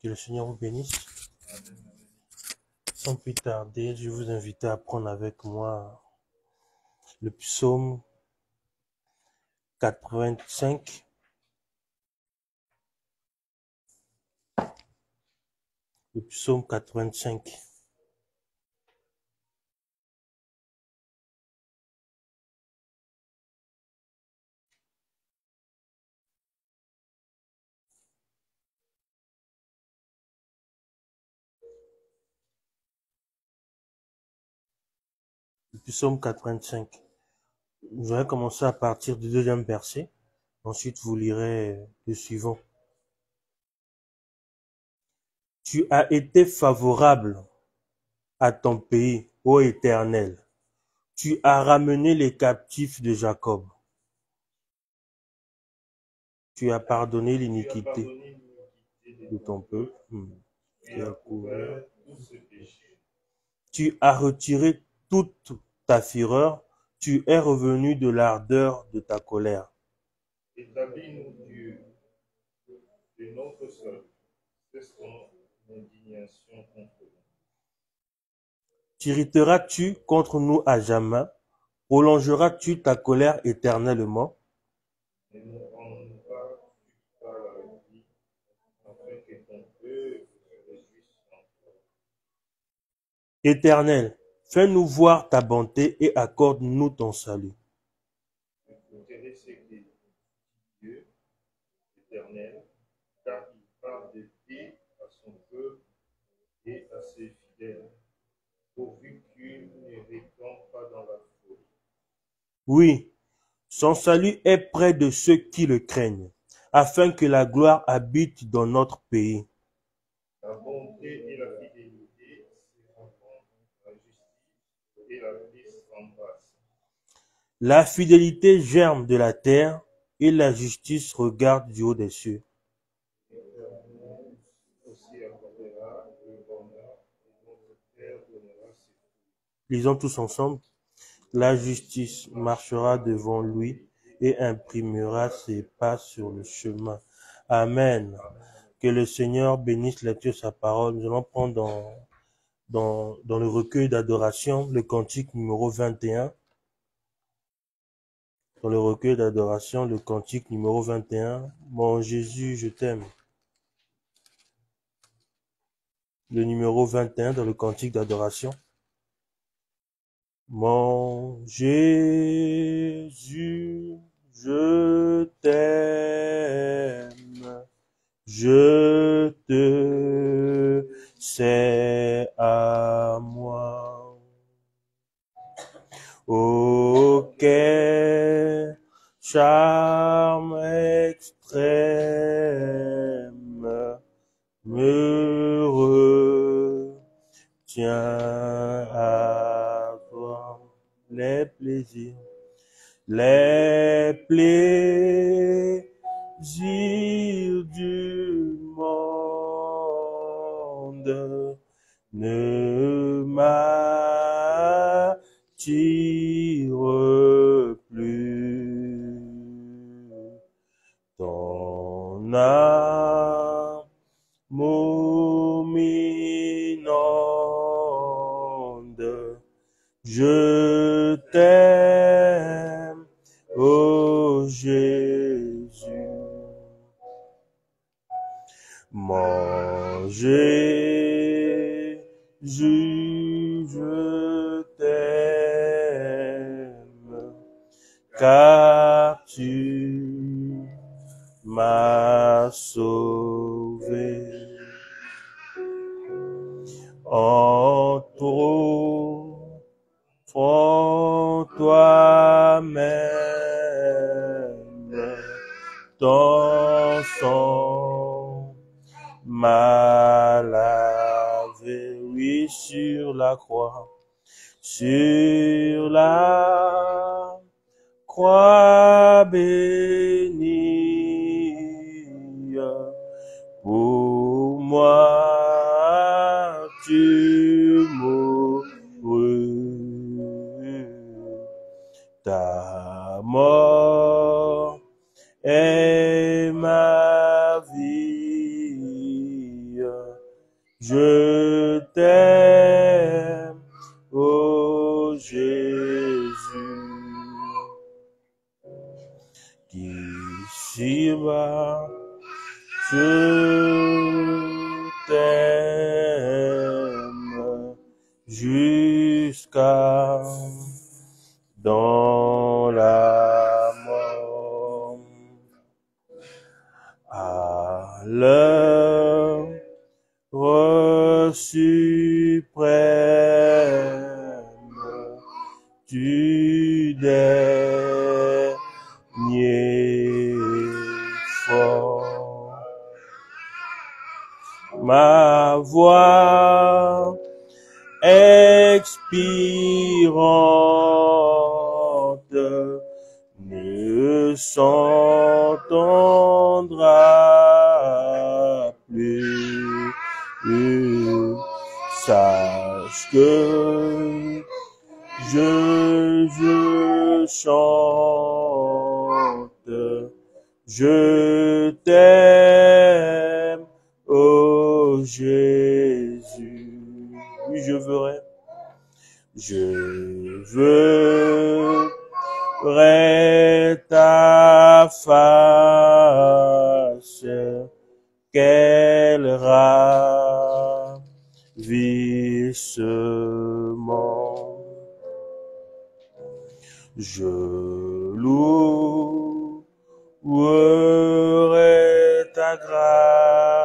Que le Seigneur vous bénisse. Sans plus tarder, je vous invite à prendre avec moi le psaume 85. Le psaume 85. Le psaume 85. Je vais commencer à partir du deuxième verset. Ensuite, vous lirez le suivant. Tu as été favorable à ton pays, ô Éternel. Tu as ramené les captifs de Jacob. Tu as pardonné l'iniquité de ton peuple. Tu as retiré toute ta fureur. Tu es revenu de l'ardeur de ta colère. Établis-nous, Dieu, de notre sol, cesse ton indignation contre nous. T'irriteras-tu contre nous à jamais? Prolongeras-tu ta colère éternellement? Ne nous rends pas la vie, afin que ton peuple se réjouisse en toi. Éternel, fais-nous voir ta bonté et accorde-nous ton salut. Écoutez ce que dit Dieu, éternel, car il parle de paix à son peuple et à ses fidèles, pourvu qu'il ne retombe pas dans la folie. Oui, son salut est près de ceux qui le craignent, afin que la gloire habite dans notre pays. La bonté et la fidélité se rencontrent, la justice et la paix s'embrassent. La fidélité germe de la terre et la justice regarde du haut des cieux. L'Éternel aussi accordera le bonheur et notre Père donnera ses fruits. Lisons tous ensemble. La justice marchera devant lui et imprimera ses pas sur le chemin. Amen. Que le Seigneur bénisse la lecture de sa parole. Nous allons prendre dans le recueil d'adoration le cantique numéro 21. Dans le recueil d'adoration, le cantique numéro 21. Mon Jésus, je t'aime. Le numéro 21 dans le cantique d'adoration. Mon Jésus, je t'aime, je te sais à moi. Oh, quel charme extrême me retient à toi. Les plaisirs du monde ne m'attirent plus. Ton amour m'inonde, je t'aime, ô Jésus. Mon Jésus, je t'aime, car tu m'as sauvé. En trop toi-même, ton sang m'a lavé, oui, sur la croix, bénie, pour moi tu mourus, ta mort est ma vie, je t'aime, ô Jésus, qu'ici-bas, je t'aime jusqu'à dans la mort. À l'heure suprême, tu daignes fort. Ma voix expirante ne s'entendra plus. Sache que je chante, je t'aime, ô Jésus. Oui, je verrai ta face, quel ravissement. Je louerai ta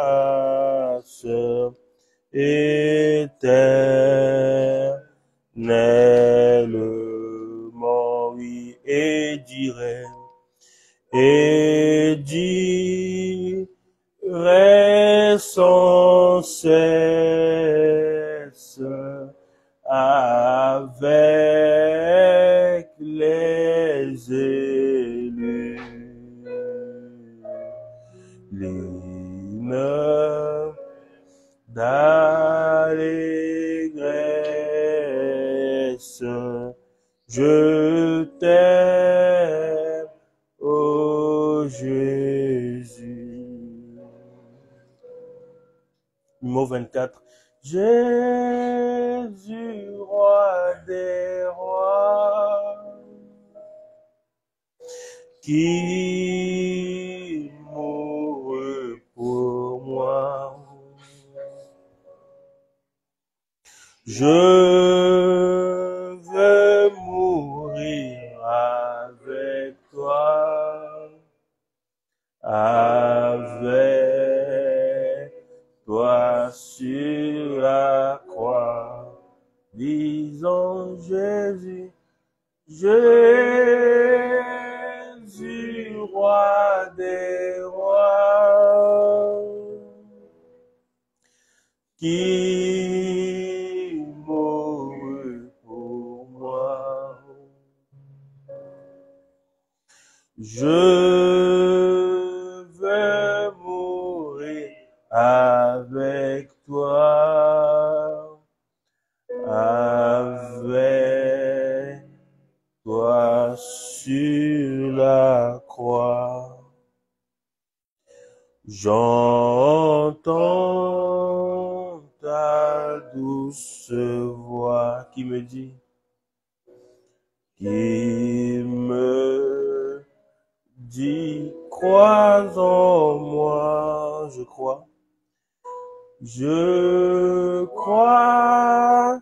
grâce éternellement, oui, et dirai sans cesse avec les élus l'hymne d'allégresse. Je t'aime, ô Jésus. Numéro 24. Jésus, roi des rois, qui mourut pour moi. Je veux mourir avec toi, sur la croix. Disons Jésus, Jésus, roi des rois, qui mourut pour moi. Je veux mourir avec toi, sur la croix. J'entends ta douce voix qui me dit, crois en moi, je crois. Je crois,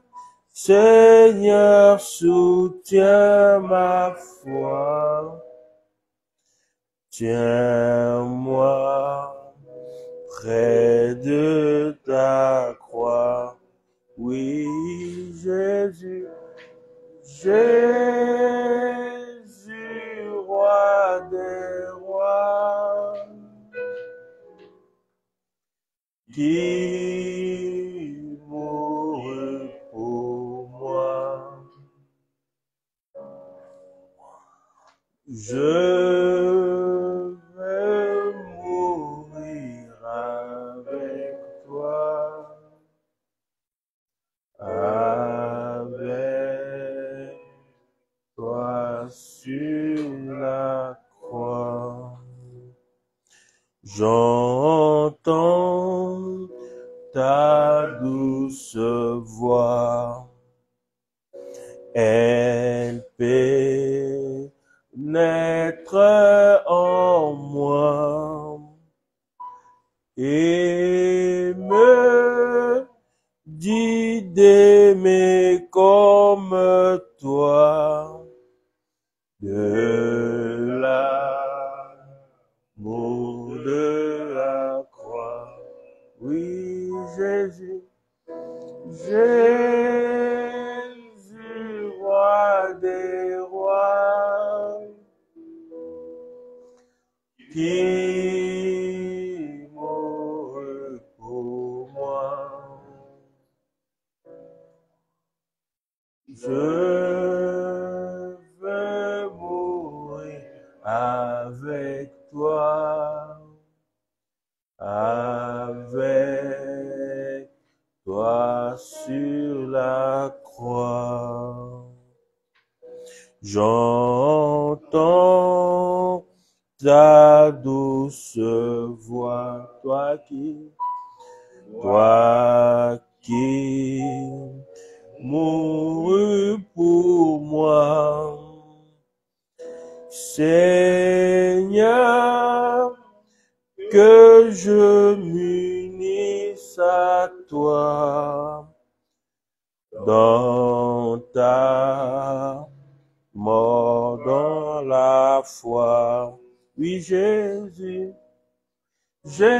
Seigneur, soutiens ma foi. Tiens-moi près de ta croix. Oui, Jésus, Jésus, roi des rois, qui mourut pour moi. Je veux mourir avec toi, sur la croix. J'entends ta douce voix, elle pénètre en moi et me dit d'aimer comme toi, de l'amour de la croix. Oui, Jésus, Jésus, roi des rois, qui mourut pour moi. Je veux mourir avec toi, avec toi sur la croix. J'entends ta douce voix, toi qui mourut pour moi. Seigneur, que je m'unisse à toi dans ta mort, dans la foi. Oui, Jésus, Jésus,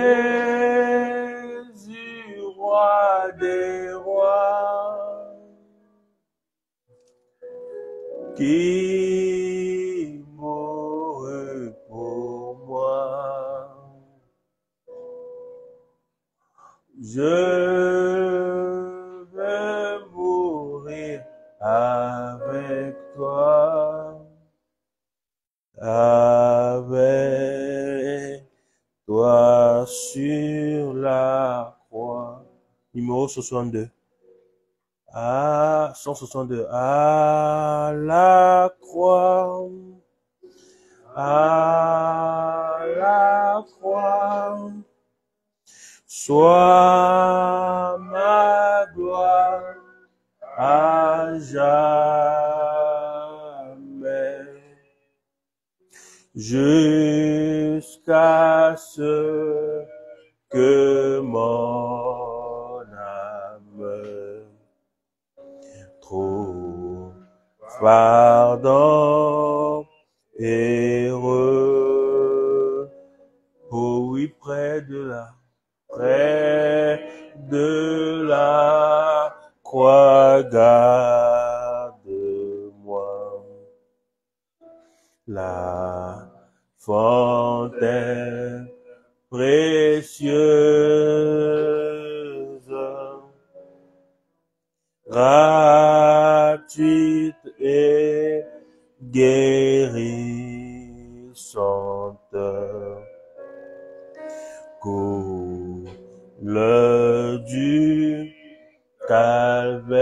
roi des rois, qui mourut pour moi. Je veux mourir avec toi, avec toi sur la croix. Numéro 62. 162. À la croix. À la croix. Sois ma gloire à jamais, jusqu'à ce que mon âme trouve pardon et repos, oui, près de la croix, garde-moi. La fontaine précieuse, gratuite et guérissante, coule du calvaire,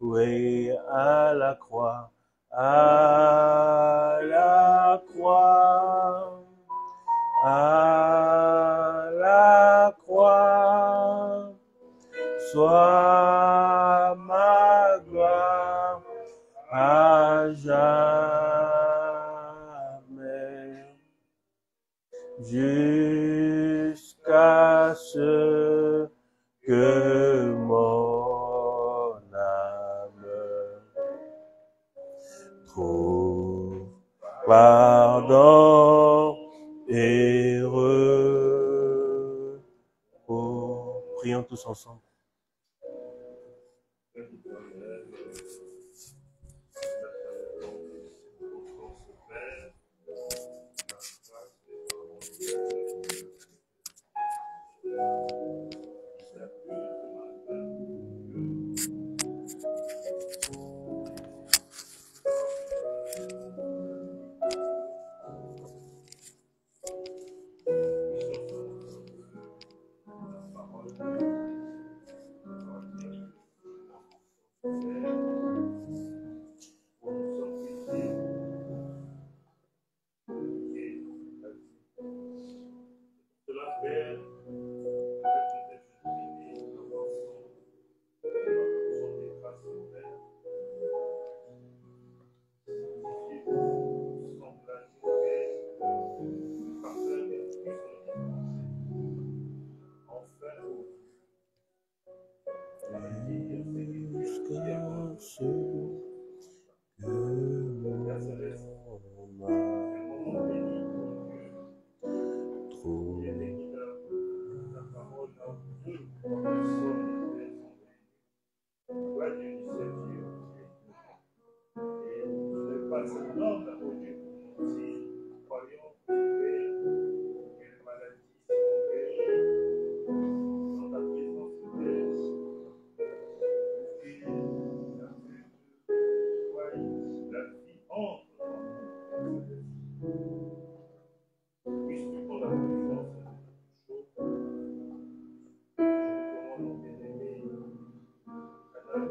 oui, à la croix, à la croix, à la croix, sois ma gloire à jamais, jusqu'à ce que mon âme trouve pardon et repos. Prions tous ensemble. homme a connu pour nous dire, croyons que les maladies sont guéries dans ta présence de Père. Et la vue de toi, la vie entre dans nous. Puisque dans la puissance de toute chose, je recommande mon bien-aimé à la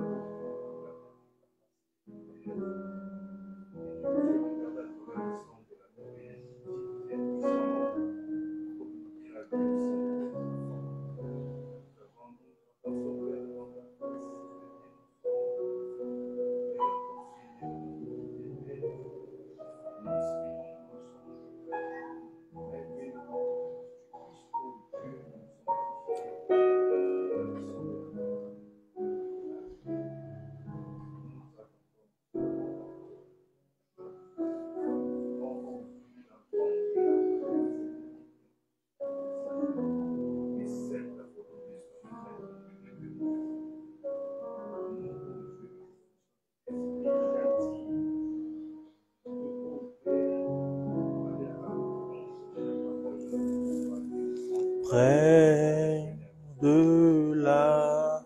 Près de la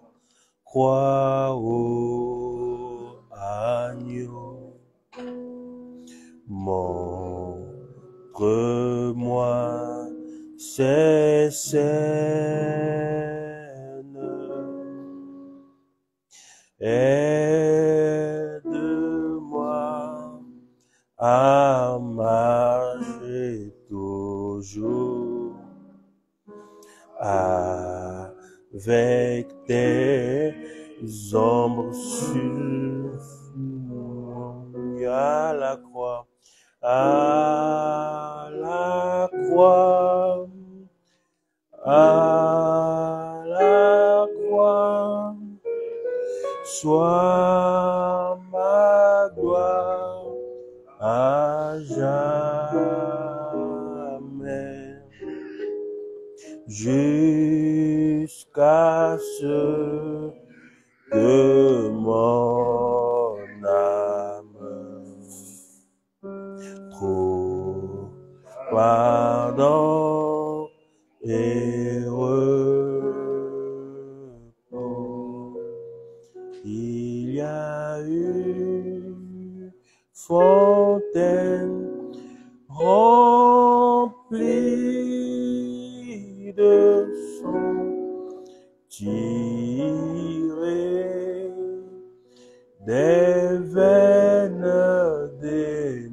croix au agneau, montre-moi ces scènes, aide-moi à marcher toujours avec tes ombres sur moi. À la croix, à la croix, à la croix, sois ma gloire à jamais, jusqu'à ce que mon âme trouve pardon et repos. Il y a une fontaine remplie de sang tiré des veines d'Emmanuel.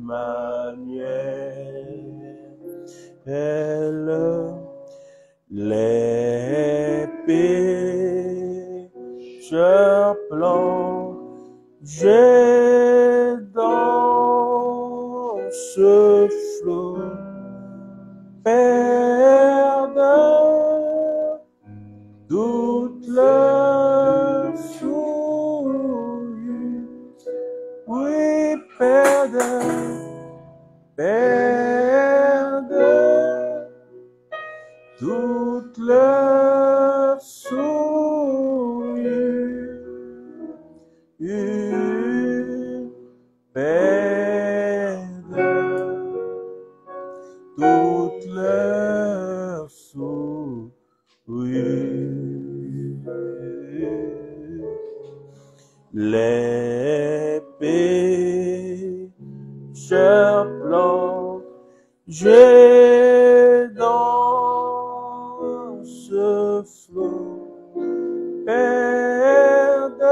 Les pécheurs plongés dans ce flot perdent toute leur souillure. Oui, perdent toute leur souillure. Toute leur souillure. Les pécheurs plongés dans ce flot perdent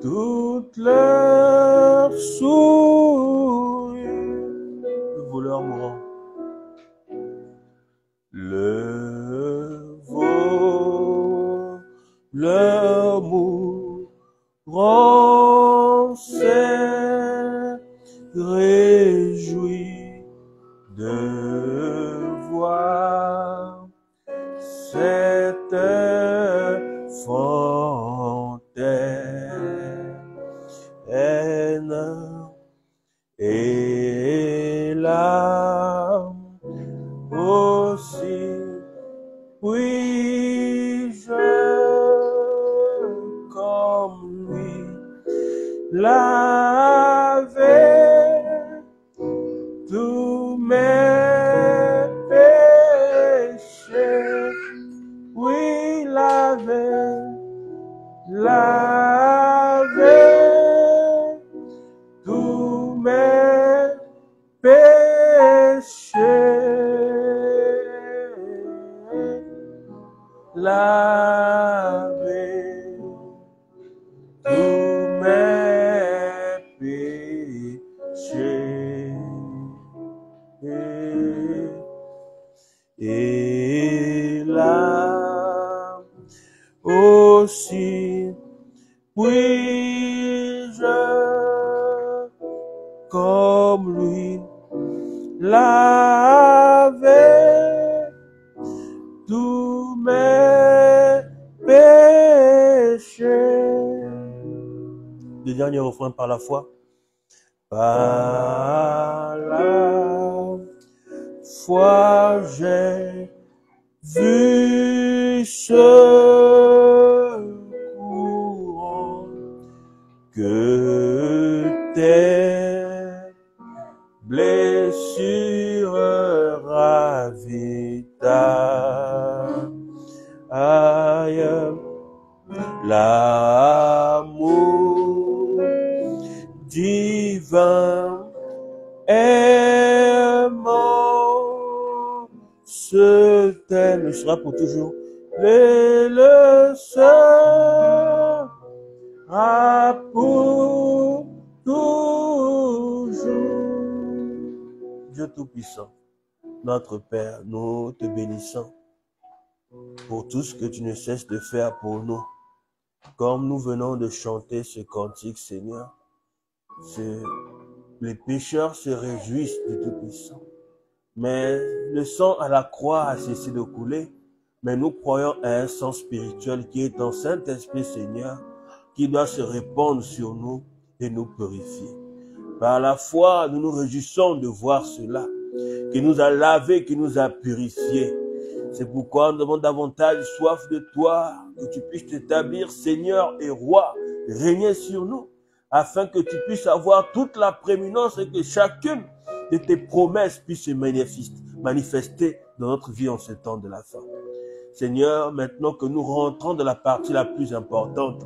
toute leur souillure. Le voleur mourant. Le voleur mourant s'est réjoui de voir cette fontaine et là aussi puis-je comme lui la comme lui laver tous mes péchés. Le dernier refrain par la foi. Par la foi, j'ai vu ce courant que tes blessures ravitaillent. L'amour divin aimant ce tel ne sera pour toujours, mais le sera pour toujours. Dieu Tout-Puissant, notre Père, nous te bénissons pour tout ce que tu ne cesses de faire pour nous. Comme nous venons de chanter ce cantique, Seigneur, les pécheurs se réjouissent du Tout-Puissant. Mais le sang à la croix a cessé de couler. Mais nous croyons à un sang spirituel qui est en Saint-Esprit, Seigneur, qui doit se répandre sur nous et nous purifier. Par la foi, nous nous réjouissons de voir cela, qui nous a lavés, qui nous a purifiés. C'est pourquoi nous avons davantage soif de toi, que tu puisses t'établir, Seigneur et Roi, régner sur nous, afin que tu puisses avoir toute la prééminence et que chacune de tes promesses puisse se manifester dans notre vie en ce temps de la fin. Seigneur, maintenant que nous rentrons dans la partie la plus importante,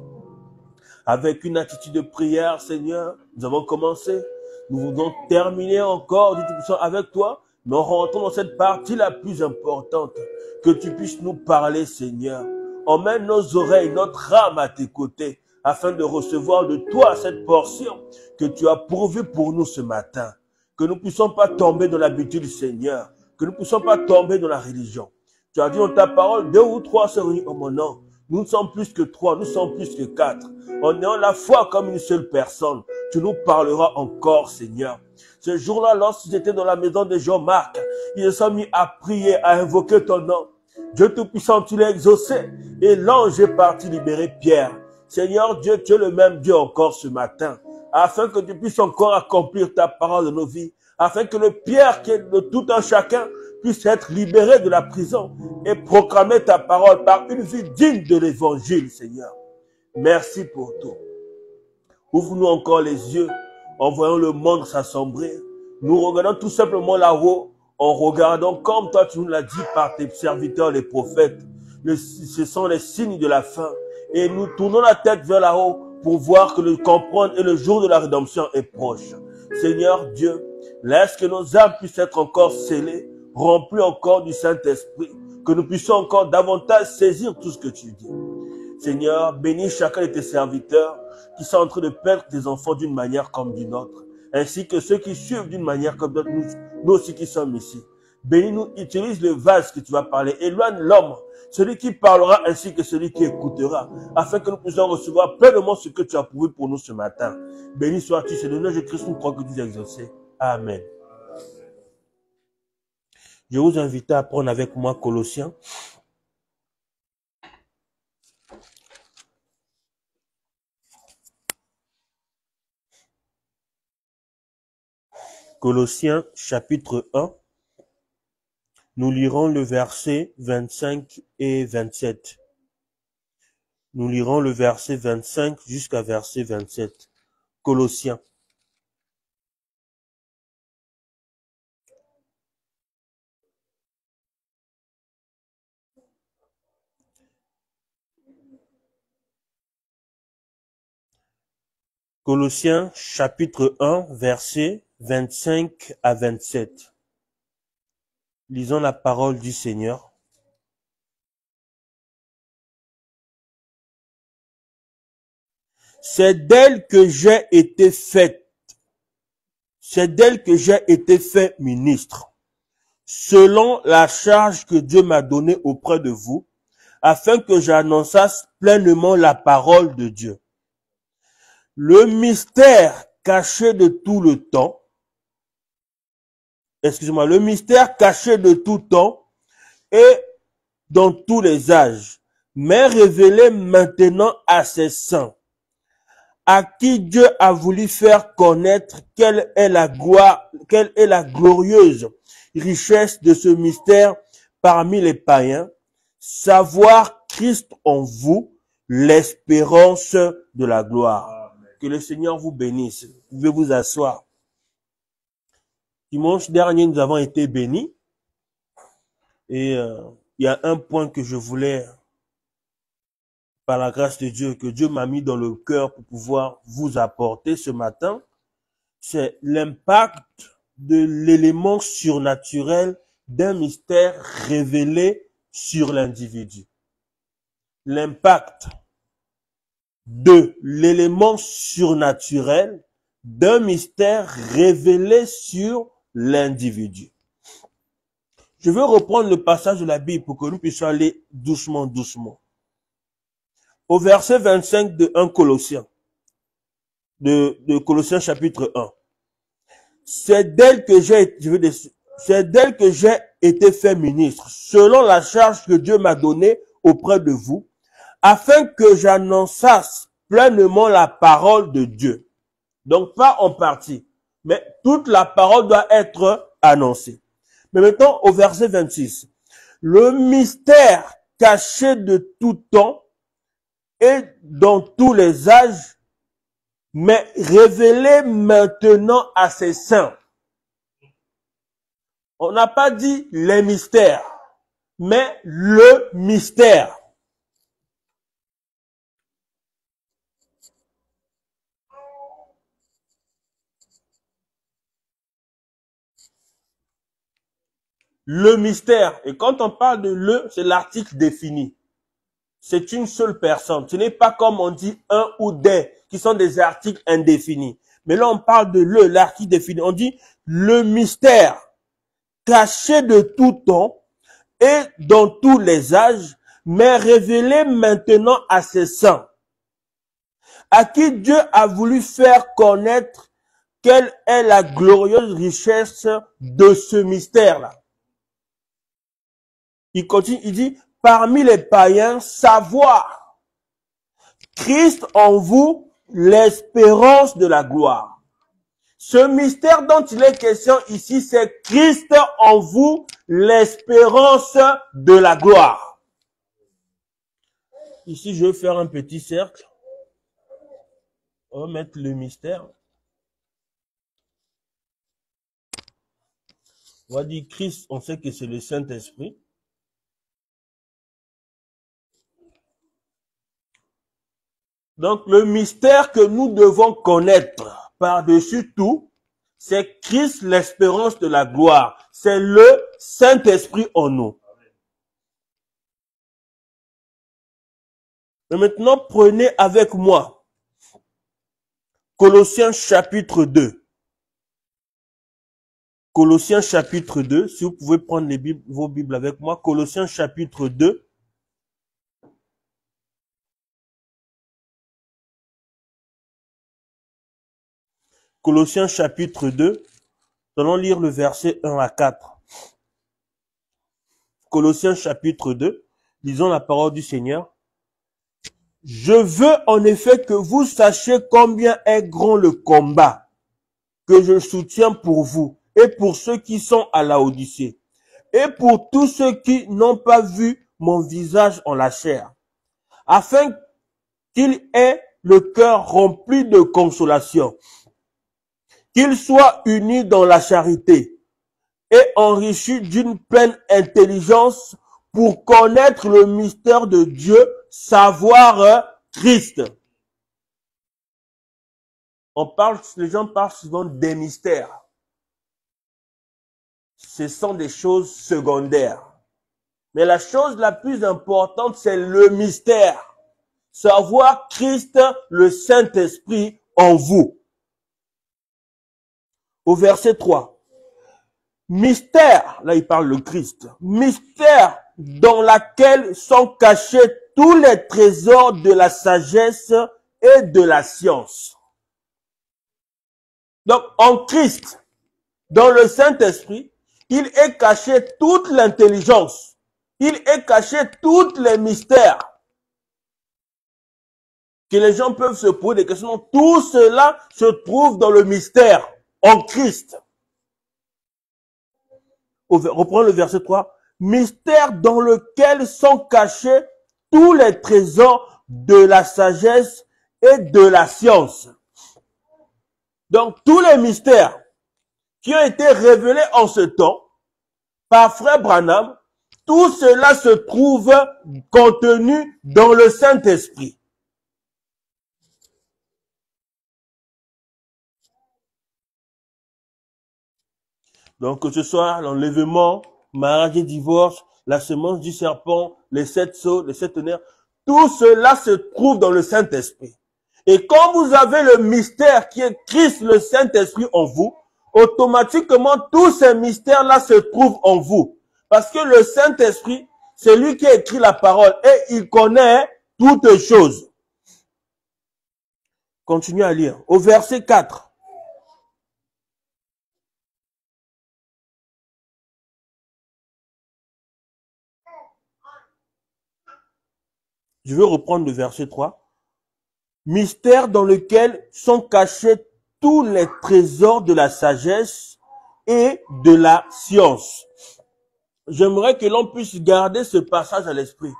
avec une attitude de prière, Seigneur, nous avons commencé, nous voulons terminer encore du Tout-Puissant avec toi, mais on rentre dans cette partie la plus importante, que tu puisses nous parler, Seigneur. Emmène nos oreilles, notre âme à tes côtés, afin de recevoir de toi cette portion que tu as pourvue pour nous ce matin. Que nous ne puissions pas tomber dans l'habitude, Seigneur, que nous ne puissions pas tomber dans la religion. Tu as dit dans ta parole, 2 ou 3 se réunissent en mon nom. Nous ne sommes plus que 3, nous sommes plus que 4. En ayant la foi comme une seule personne, tu nous parleras encore, Seigneur. Ce jour-là, lorsqu'ils étaient dans la maison de Jean-Marc, ils se sont mis à prier, à invoquer ton nom. Dieu Tout-Puissant, tu l'as exaucé. Et l'ange est parti libérer Pierre. Seigneur Dieu, tu es le même Dieu encore ce matin, afin que tu puisses encore accomplir ta parole dans nos vies, afin que le Pierre qui est de tout un chacun puisse être libéré de la prison et proclamer ta parole par une vie digne de l'évangile, Seigneur. Merci pour tout. Ouvre-nous encore les yeux, en voyant le monde s'assombrir. Nous regardons tout simplement là-haut, en regardant comme toi tu nous l'as dit par tes serviteurs, les prophètes. Ce sont les signes de la fin. Et nous tournons la tête vers là-haut pour voir que le comprendre et le jour de la rédemption est proche. Seigneur Dieu, laisse que nos âmes puissent être encore scellées, remplies encore du Saint-Esprit, que nous puissions encore davantage saisir tout ce que tu dis. Seigneur, bénis chacun de tes serviteurs qui sont en train de perdre tes enfants d'une manière comme d'une autre, ainsi que ceux qui suivent d'une manière comme d'autres, nous aussi qui sommes ici. Bénis-nous, utilise le vase que tu vas parler, éloigne l'homme, celui qui parlera ainsi que celui qui écoutera, afin que nous puissions recevoir pleinement ce que tu as pourvu pour nous ce matin. Béni sois-tu, c'est le nom de Christ, nous croyons que tu es exaucé. Amen. Je vous invite à prendre avec moi Colossiens. Colossiens chapitre 1. Nous lirons le verset 25 et 27. Nous lirons le verset 25 jusqu'à verset 27. Colossiens. Colossiens chapitre 1, verset 25 à 27. Lisons la parole du Seigneur. C'est d'elle que j'ai été faite. C'est d'elle que j'ai été fait ministre, selon la charge que Dieu m'a donnée auprès de vous, afin que j'annonçasse pleinement la parole de Dieu. Le mystère caché de tout le temps, excusez-moi, le mystère caché de tout temps et dans tous les âges, mais révélé maintenant à ses saints, à qui Dieu a voulu faire connaître quelle est la glorieuse richesse de ce mystère parmi les païens, savoir Christ en vous, l'espérance de la gloire. Amen. Que le Seigneur vous bénisse. Vous pouvez vous asseoir. Dimanche dernier, nous avons été bénis. Et il y a un point que je voulais, par la grâce de Dieu, que Dieu m'a mis dans le cœur pour pouvoir vous apporter ce matin. C'est l'impact de l'élément surnaturel d'un mystère révélé sur l'individu. L'impact de l'élément surnaturel d'un mystère révélé sur l'individu. Je veux reprendre le passage de la Bible pour que nous puissions aller doucement, doucement. Au verset 25 de 1 Colossiens, de Colossiens chapitre 1. C'est d'elle que j'ai été fait ministre, selon la charge que Dieu m'a donnée auprès de vous, afin que j'annonçasse pleinement la parole de Dieu. Donc pas en partie, mais toute la parole doit être annoncée. Mais maintenant au verset 26. Le mystère caché de tout temps et dans tous les âges, mais révélé maintenant à ses saints. On n'a pas dit les mystères, mais le mystère. Le mystère. Et quand on parle de le, c'est l'article défini. C'est une seule personne. Ce n'est pas comme on dit un ou des, qui sont des articles indéfinis. Mais là, on parle de le, l'article défini. On dit le mystère caché de tout temps et dans tous les âges, mais révélé maintenant à ses saints, à qui Dieu a voulu faire connaître quelle est la glorieuse richesse de ce mystère-là. Il continue, il dit, parmi les païens, savoir Christ en vous, l'espérance de la gloire. Ce mystère dont il est question ici, c'est Christ en vous, l'espérance de la gloire. Ici, je vais faire un petit cercle. On va mettre le mystère. On va dire Christ, on sait que c'est le Saint-Esprit. Donc, le mystère que nous devons connaître par-dessus tout, c'est Christ, l'espérance de la gloire. C'est le Saint-Esprit en nous. Et maintenant, prenez avec moi Colossiens chapitre 2. Colossiens chapitre 2, si vous pouvez prendre vos Bibles avec moi. Colossiens chapitre 2. Colossiens chapitre 2, nous allons lire le verset 1 à 4. Colossiens chapitre 2, lisons la parole du Seigneur. Je veux en effet que vous sachiez combien est grand le combat que je soutiens pour vous et pour ceux qui sont à Laodicée et pour tous ceux qui n'ont pas vu mon visage en la chair, afin qu'ils aient le cœur rempli de consolation, qu'ils soient unis dans la charité et enrichis d'une pleine intelligence pour connaître le mystère de Dieu, savoir Christ. Les gens parlent souvent des mystères. Ce sont des choses secondaires. Mais la chose la plus importante, c'est le mystère. Savoir Christ, le Saint-Esprit en vous. Au verset 3. Mystère, là il parle le Christ. Mystère dans laquelle sont cachés tous les trésors de la sagesse et de la science. Donc, en Christ, dans le Saint-Esprit, il est caché toute l'intelligence. Il est caché tous les mystères. Que les gens peuvent se poser des questions. Tout cela se trouve dans le mystère, en Christ. Reprenons le verset 3. Mystère dans lequel sont cachés tous les trésors de la sagesse et de la science. Donc, tous les mystères qui ont été révélés en ce temps par Frère Branham, tout cela se trouve contenu dans le Saint-Esprit. Donc, que ce soit l'enlèvement, mariage et divorce, la semence du serpent, les 7 sceaux, les 7 tonnerres, tout cela se trouve dans le Saint-Esprit. Et quand vous avez le mystère qui est Christ, le Saint-Esprit en vous, automatiquement, tous ces mystères-là se trouvent en vous. Parce que le Saint-Esprit, c'est lui qui a écrit la parole et il connaît toutes choses. Continuez à lire. Au verset 4. Je vais reprendre le verset 3. Mystère dans lequel sont cachés tous les trésors de la sagesse et de la science. J'aimerais que l'on puisse garder ce passage à l'esprit.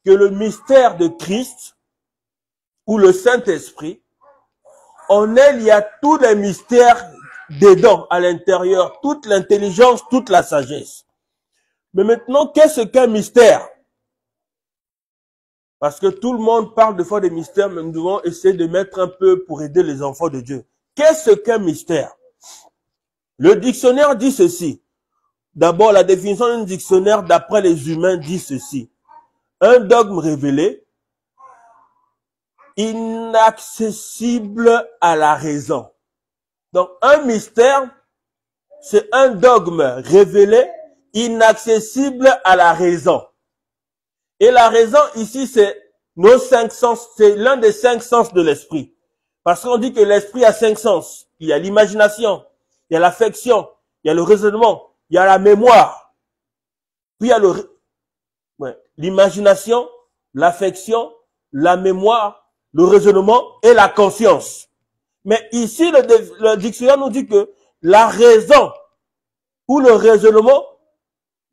Que le mystère de Christ, ou le Saint-Esprit, en elle, il y a tous les mystères dedans, à l'intérieur, toute l'intelligence, toute la sagesse. Mais maintenant, qu'est-ce qu'un mystère? Parce que tout le monde parle de fois des mystères, mais nous devons essayer de mettre un peu pour aider les enfants de Dieu. Qu'est-ce qu'un mystère? Le dictionnaire dit ceci. D'abord, la définition d'un dictionnaire d'après les humains dit ceci. Un dogme révélé, inaccessible à la raison. Donc, un mystère, c'est un dogme révélé, inaccessible à la raison. Et la raison ici, c'est nos 5 sens, c'est l'un des 5 sens de l'esprit. Parce qu'on dit que l'esprit a 5 sens. Il y a l'imagination, il y a l'affection, il y a le raisonnement, il y a la mémoire. Puis il y a l'imagination, l'affection, la mémoire, le raisonnement et la conscience. Mais ici, le dictionnaire nous dit que la raison ou le raisonnement,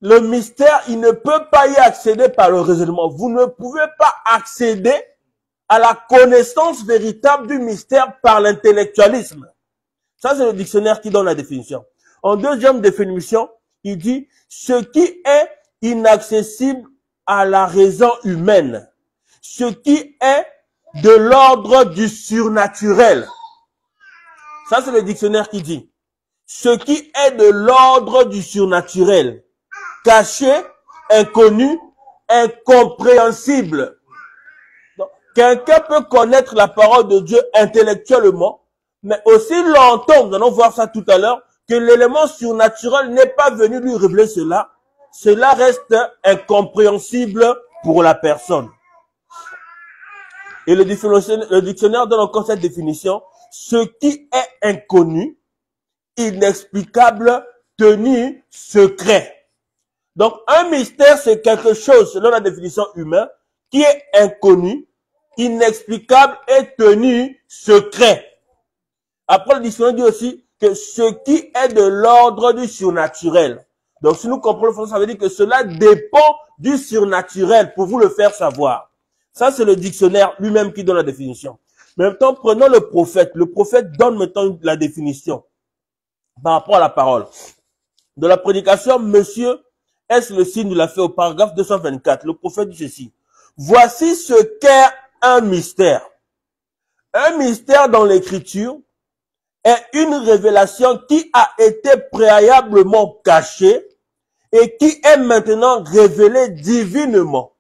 le mystère, il ne peut pas y accéder par le raisonnement. Vous ne pouvez pas accéder à la connaissance véritable du mystère par l'intellectualisme. Ça, c'est le dictionnaire qui donne la définition. En deuxième définition, il dit ce qui est inaccessible à la raison humaine, ce qui est de l'ordre du surnaturel. Ça, c'est le dictionnaire qui dit ce qui est de l'ordre du surnaturel. Caché, inconnu, incompréhensible. Quelqu'un peut connaître la parole de Dieu intellectuellement, mais aussi longtemps, nous allons voir ça tout à l'heure, que l'élément surnaturel n'est pas venu lui révéler cela. Cela reste incompréhensible pour la personne. Et le dictionnaire donne encore cette définition. Ce qui est inconnu, inexplicable, tenu secret. Donc, un mystère, c'est quelque chose, selon la définition humaine, qui est inconnu, inexplicable et tenu secret. Après, le dictionnaire dit aussi que ce qui est de l'ordre du surnaturel. Donc, si nous comprenons, ça veut dire que cela dépend du surnaturel pour vous le faire savoir. Ça, c'est le dictionnaire lui-même qui donne la définition. Mais en même temps, prenons le prophète. Le prophète donne maintenant la définition par rapport à la parole. De la prédication, monsieur, est-ce le signe de la fait au paragraphe 224. Le prophète dit ceci. Voici ce qu'est un mystère. Un mystère dans l'écriture est une révélation qui a été préalablement cachée et qui est maintenant révélée divinement,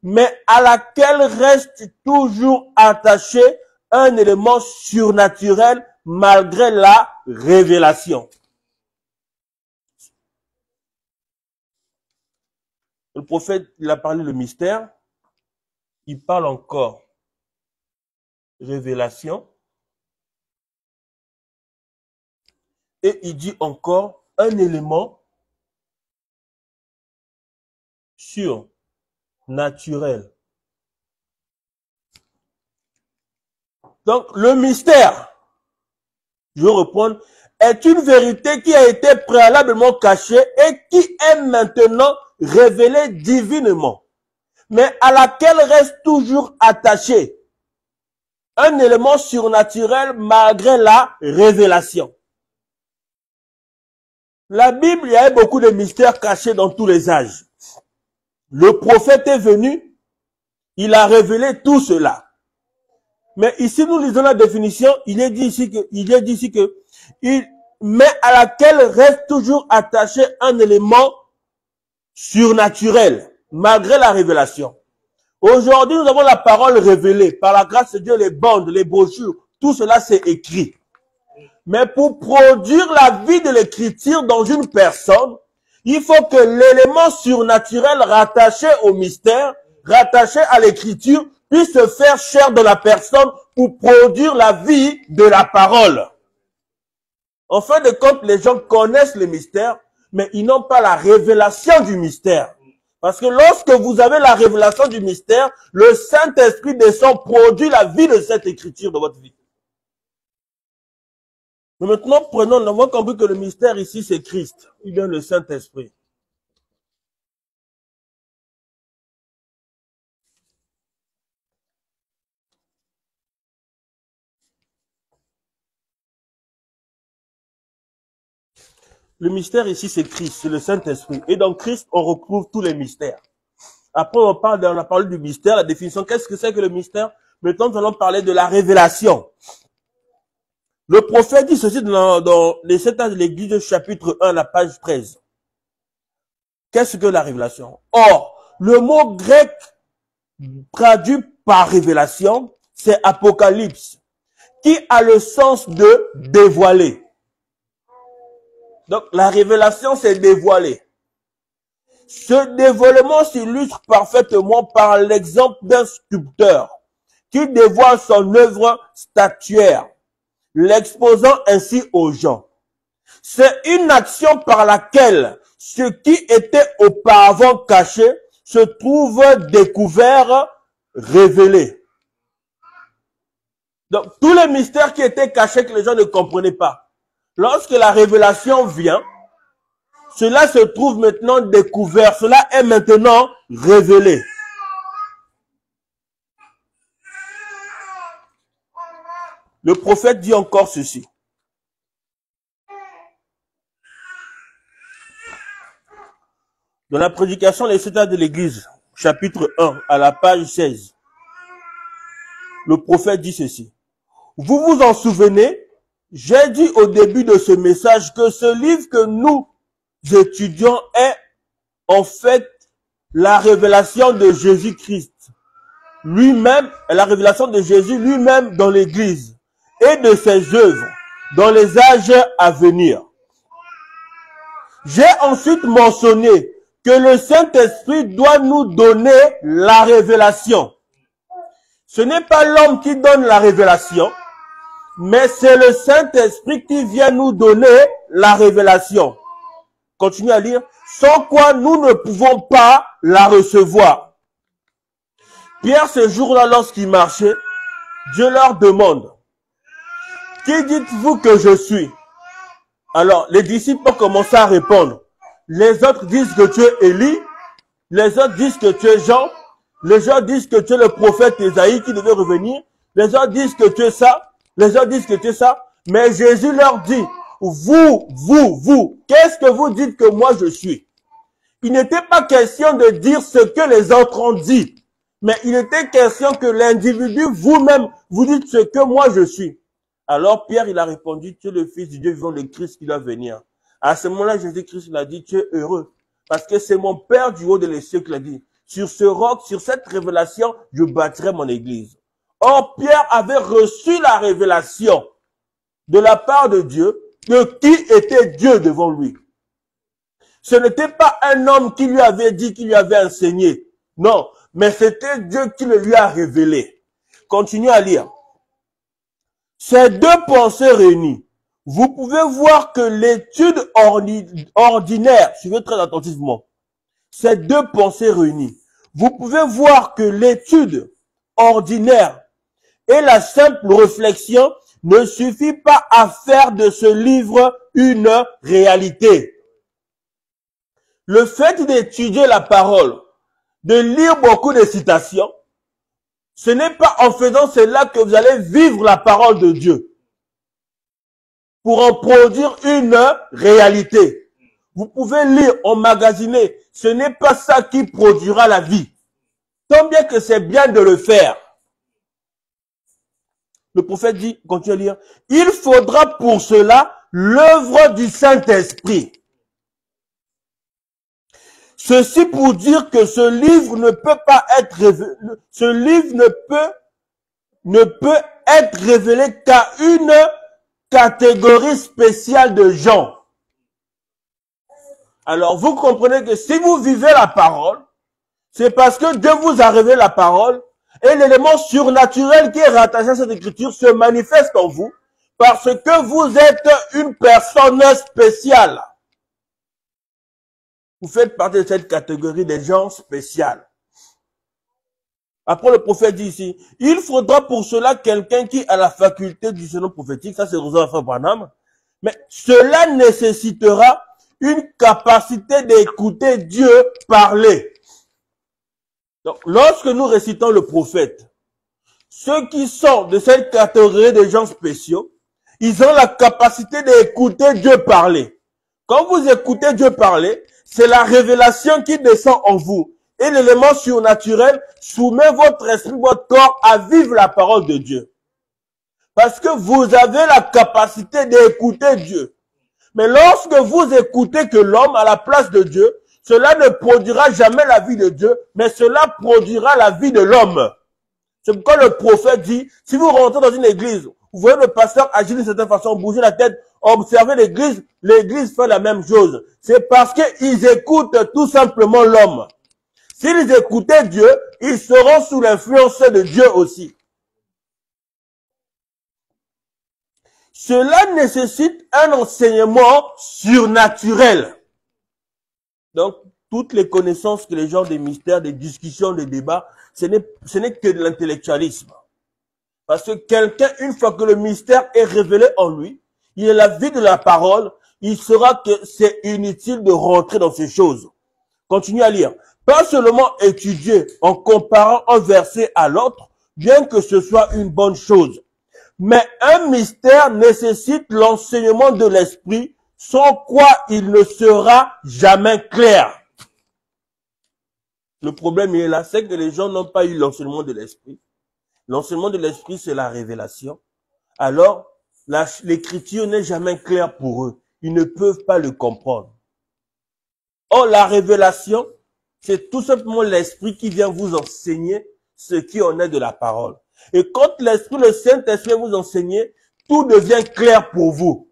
mais à laquelle reste toujours attaché un élément surnaturel malgré la révélation. Le prophète, il a parlé de mystère, il parle encore révélation, Et il dit encore un élément surnaturel. Donc, le mystère, je vais reprendre, est une vérité qui a été préalablement cachée et qui est maintenant révélée divinement, mais à laquelle reste toujours attaché un élément surnaturel malgré la révélation. La Bible, il y avait beaucoup de mystères cachés dans tous les âges. Le prophète est venu, il a révélé tout cela. Mais ici, nous lisons la définition, il est dit ici que, mais à laquelle reste toujours attaché un élément surnaturel, malgré la révélation. Aujourd'hui, nous avons la parole révélée. Par la grâce de Dieu, les bandes, les brochures, tout cela c'est écrit. Mais pour produire la vie de l'écriture dans une personne, il faut que l'élément surnaturel rattaché au mystère, rattaché à l'écriture, puisse se faire chair de la personne pour produire la vie de la parole. En fin de compte, les gens connaissent le mystère, mais ils n'ont pas la révélation du mystère. Parce que lorsque vous avez la révélation du mystère, le Saint-Esprit descend, produit la vie de cette écriture dans votre vie. Mais maintenant, prenons, nous avons compris que le mystère ici, c'est Christ. Il vient le Saint-Esprit. Le mystère ici, c'est Christ, c'est le Saint-Esprit. Et dans Christ, on retrouve tous les mystères. Après, on a parlé du mystère, la définition. Qu'est-ce que c'est que le mystère? Maintenant, nous allons parler de la révélation. Le prophète dit ceci dans les 7 ans de l'Église, chapitre 1, la page 13. Qu'est-ce que la révélation? Or, le mot grec traduit par révélation, c'est apocalypse, qui a le sens de dévoiler. Donc, la révélation, c'est dévoiler. Ce dévoilement s'illustre parfaitement par l'exemple d'un sculpteur qui dévoile son œuvre statuaire, l'exposant ainsi aux gens. C'est une action par laquelle ce qui était auparavant caché se trouve découvert, révélé. Donc, tous les mystères qui étaient cachés que les gens ne comprenaient pas, lorsque la révélation vient, cela se trouve maintenant découvert, cela est maintenant révélé. Le prophète dit encore ceci. Dans la prédication des 7 ans de l'Église, chapitre 1, à la page 16, le prophète dit ceci. Vous vous en souvenez, j'ai dit au début de ce message que ce livre que nous étudions est en fait la révélation de Jésus-Christ lui-même, la révélation de Jésus lui-même dans l'Église et de ses œuvres dans les âges à venir. J'ai ensuite mentionné que le Saint-Esprit doit nous donner la révélation. Ce n'est pas l'homme qui donne la révélation, mais c'est le Saint-Esprit qui vient nous donner la révélation. Continuez à lire. Sans quoi nous ne pouvons pas la recevoir. Pierre, ce jour-là, lorsqu'il marchait, Dieu leur demande, qui dites-vous que je suis? Alors, les disciples ont commencé à répondre. Les autres disent que tu es Élie, les autres disent que tu es Jean, les autres disent que tu es le prophète Ésaïe qui devait revenir, les autres disent que tu es ça, les autres disent que tu es ça, mais Jésus leur dit, vous, qu'est-ce que vous dites que moi je suis? Il n'était pas question de dire ce que les autres ont dit, mais il était question que l'individu, vous-même, vous dites ce que moi je suis. Alors Pierre, il a répondu, tu es le Fils du Dieu vivant, le Christ qui doit venir. À ce moment-là, Jésus-Christ l'a dit, tu es heureux, parce que c'est mon Père du haut de les cieux qui l'a dit. Sur ce roc, sur cette révélation, je bâtirai mon église. Or, Pierre avait reçu la révélation de la part de Dieu, de qui était Dieu devant lui. Ce n'était pas un homme qui lui avait dit, qui lui avait enseigné. Non, mais c'était Dieu qui le lui a révélé. Continuez à lire. Ces deux pensées réunies, vous pouvez voir que l'étude ordinaire, suivez très attentivement, ces deux pensées réunies, vous pouvez voir que l'étude ordinaire et la simple réflexion ne suffit pas à faire de ce livre une réalité. Le fait d'étudier la parole, de lire beaucoup de citations, ce n'est pas en faisant cela que vous allez vivre la parole de Dieu pour en produire une réalité. Vous pouvez lire, emmagasiner, ce n'est pas ça qui produira la vie. Tant bien que c'est bien de le faire. Le prophète dit, continue à lire, il faudra pour cela l'œuvre du Saint-Esprit. Ceci pour dire que ce livre ne peut pas être révélé, ce livre ne peut être révélé qu'à une catégorie spéciale de gens. Alors, vous comprenez que si vous vivez la parole, c'est parce que Dieu vous a révélé la parole et l'élément surnaturel qui est rattaché à cette écriture se manifeste en vous parce que vous êtes une personne spéciale. Vous faites partie de cette catégorie des gens spéciaux. Après, le prophète dit ici, il faudra pour cela quelqu'un qui a la faculté du discernement prophétique, ça c'est Rosa Frère Branham, mais cela nécessitera une capacité d'écouter Dieu parler. Donc, lorsque nous récitons le prophète, ceux qui sont de cette catégorie de gens spéciaux, ils ont la capacité d'écouter Dieu parler. Quand vous écoutez Dieu parler, c'est la révélation qui descend en vous. Et l'élément surnaturel soumet votre esprit, votre corps à vivre la parole de Dieu. Parce que vous avez la capacité d'écouter Dieu. Mais lorsque vous écoutez que l'homme à la place de Dieu, cela ne produira jamais la vie de Dieu, mais cela produira la vie de l'homme. C'est pourquoi le prophète dit, si vous rentrez dans une église, vous voyez le pasteur agir d'une certaine façon, bouger la tête, observer l'église, l'église fait la même chose. C'est parce qu'ils écoutent tout simplement l'homme. S'ils écoutaient Dieu, ils seront sous l'influence de Dieu aussi. Cela nécessite un enseignement surnaturel. Donc, toutes les connaissances que les gens des mystères, des discussions, des débats, ce n'est que de l'intellectualisme. Parce que quelqu'un, une fois que le mystère est révélé en lui, il est la vie de la parole, il saura que c'est inutile de rentrer dans ces choses. Continuez à lire. Pas seulement étudier en comparant un verset à l'autre, bien que ce soit une bonne chose. Mais un mystère nécessite l'enseignement de l'esprit, sans quoi il ne sera jamais clair. Le problème est là, c'est que les gens n'ont pas eu l'enseignement de l'esprit. L'enseignement de l'esprit, c'est la révélation. Alors, l'écriture n'est jamais claire pour eux. Ils ne peuvent pas le comprendre. Or, la révélation, c'est tout simplement l'esprit qui vient vous enseigner ce qui en est de la parole. Et quand l'esprit, le Saint-Esprit vous enseigne, tout devient clair pour vous.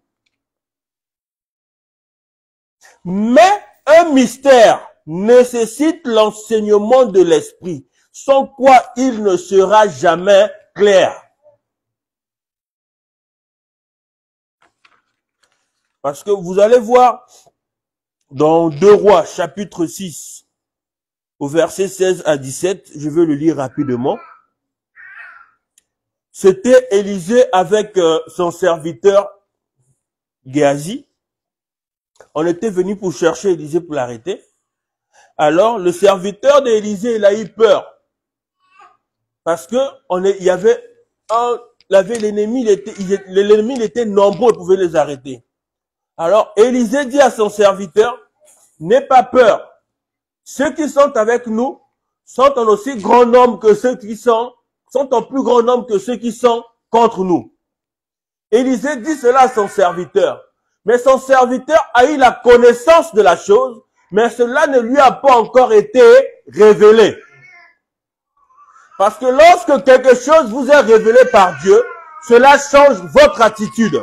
Mais un mystère nécessite l'enseignement de l'esprit, sans quoi il ne sera jamais clair. Parce que vous allez voir dans 2 Rois, chapitre 6, au verset 16 à 17, je vais le lire rapidement. C'était Élisée avec son serviteur Géasi. On était venu pour chercher Élisée pour l'arrêter. Alors, le serviteur d'Élisée, il a eu peur. Parce que l'ennemi, il était nombreux, il pouvait les arrêter. Alors, Élisée dit à son serviteur, n'aie pas peur. Ceux qui sont avec nous sont en aussi grand nombre que ceux qui sont en plus grand nombre que ceux qui sont contre nous. Élisée dit cela à son serviteur. Mais son serviteur a eu la connaissance de la chose, mais cela ne lui a pas encore été révélé. Parce que lorsque quelque chose vous est révélé par Dieu, cela change votre attitude.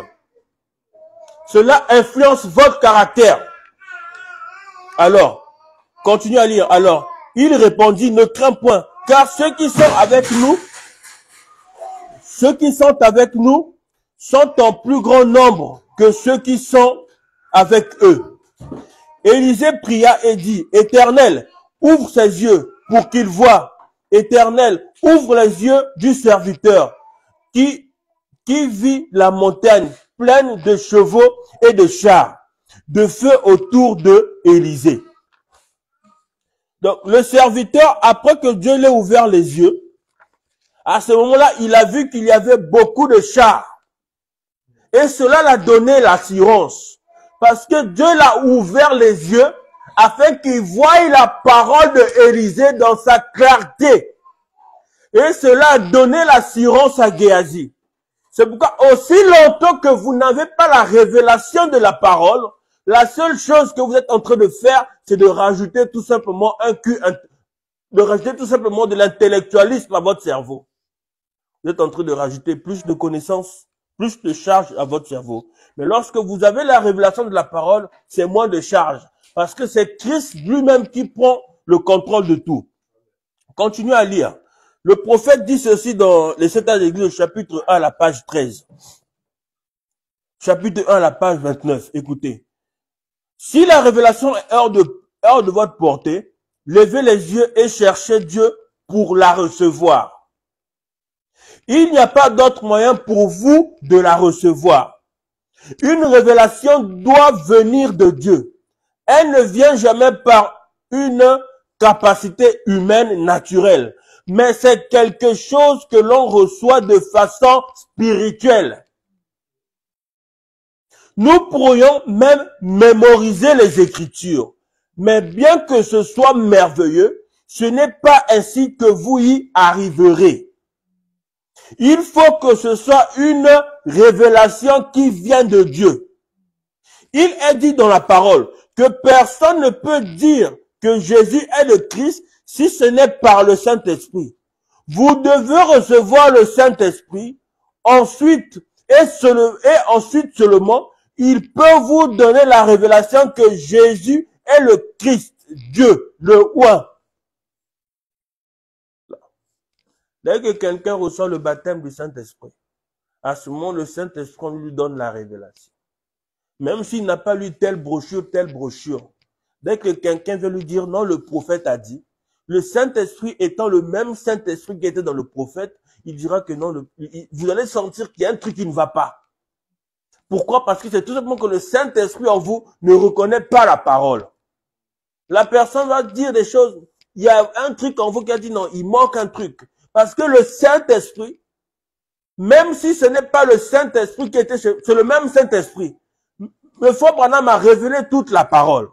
Cela influence votre caractère. Alors, continuez à lire. Alors, il répondit, ne crains point, car ceux qui sont avec nous sont en plus grand nombre que ceux qui sont avec eux. Élisée pria et dit, Éternel, ouvre ses yeux pour qu'il voie. Éternel, ouvre les yeux du serviteur qui vit la montagne pleine de chevaux et de chars, de feu autour de Élisée. Donc, le serviteur, après que Dieu l'ait ouvert les yeux, à ce moment-là, il a vu qu'il y avait beaucoup de chars. Et cela l'a donné l'assurance. Parce que Dieu l'a ouvert les yeux afin qu'il voie la parole de Élisée dans sa clarté. Et cela a donné l'assurance à Géasi. C'est pourquoi aussi longtemps que vous n'avez pas la révélation de la parole, la seule chose que vous êtes en train de faire, c'est de rajouter tout simplement de l'intellectualisme à votre cerveau. Vous êtes en train de rajouter plus de connaissances, plus de charge à votre cerveau. Mais lorsque vous avez la révélation de la parole, c'est moins de charge. Parce que c'est Christ lui-même qui prend le contrôle de tout. Continuez à lire. Le prophète dit ceci dans les 7 ans d'église, chapitre 1 à la page 13. Chapitre 1 à la page 29. Écoutez. Si la révélation est hors de votre portée, levez les yeux et cherchez Dieu pour la recevoir. Il n'y a pas d'autre moyen pour vous de la recevoir. Une révélation doit venir de Dieu. Elle ne vient jamais par une capacité humaine naturelle, mais c'est quelque chose que l'on reçoit de façon spirituelle. Nous pourrions même mémoriser les Écritures, mais bien que ce soit merveilleux, ce n'est pas ainsi que vous y arriverez. Il faut que ce soit une révélation qui vient de Dieu. Il est dit dans la parole que personne ne peut dire que Jésus est le Christ si ce n'est par le Saint-Esprit. Vous devez recevoir le Saint-Esprit, ensuite seulement, il peut vous donner la révélation que Jésus est le Christ, Dieu, le roi. Dès que quelqu'un reçoit le baptême du Saint-Esprit, à ce moment, le Saint-Esprit lui donne la révélation. Même s'il n'a pas lu telle brochure, dès que quelqu'un veut lui dire non, le prophète a dit, le Saint-Esprit étant le même Saint-Esprit qui était dans le prophète, il dira que non, vous allez sentir qu'il y a un truc qui ne va pas. Pourquoi? Parce que c'est tout simplement que le Saint-Esprit en vous ne reconnaît pas la parole. La personne va dire des choses, il y a un truc en vous qui a dit non, il manque un truc. Parce que le Saint-Esprit, même si ce n'est pas le Saint-Esprit qui était c'est le même Saint-Esprit. Le frère Branham a révélé toute la parole.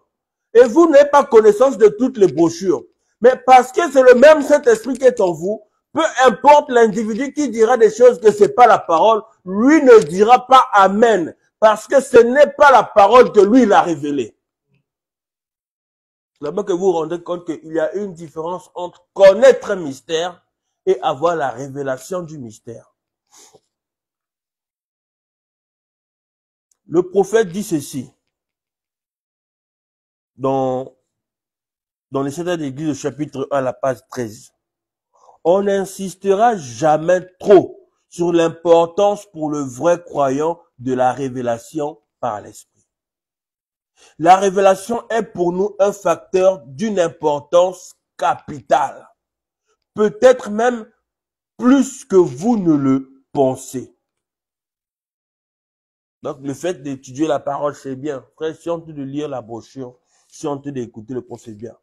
Et vous n'avez pas connaissance de toutes les brochures. Mais parce que c'est le même Saint-Esprit qui est en vous, peu importe l'individu qui dira des choses que c'est pas la parole, lui ne dira pas Amen. Parce que ce n'est pas la parole que lui il a révélée. C'est là-bas que vous vous rendez compte qu'il y a une différence entre connaître un mystère et avoir la révélation du mystère. Le prophète dit ceci dans les 7 ans d'église, au chapitre 1, la page 13. On n'insistera jamais trop sur l'importance pour le vrai croyant de la révélation par l'Esprit. La révélation est pour nous un facteur d'une importance capitale. Peut-être même plus que vous ne le pensez. Donc, le fait d'étudier la parole, c'est bien. Frère, si on te de lire la brochure, si on te d'écouter le prophète, c'est bien.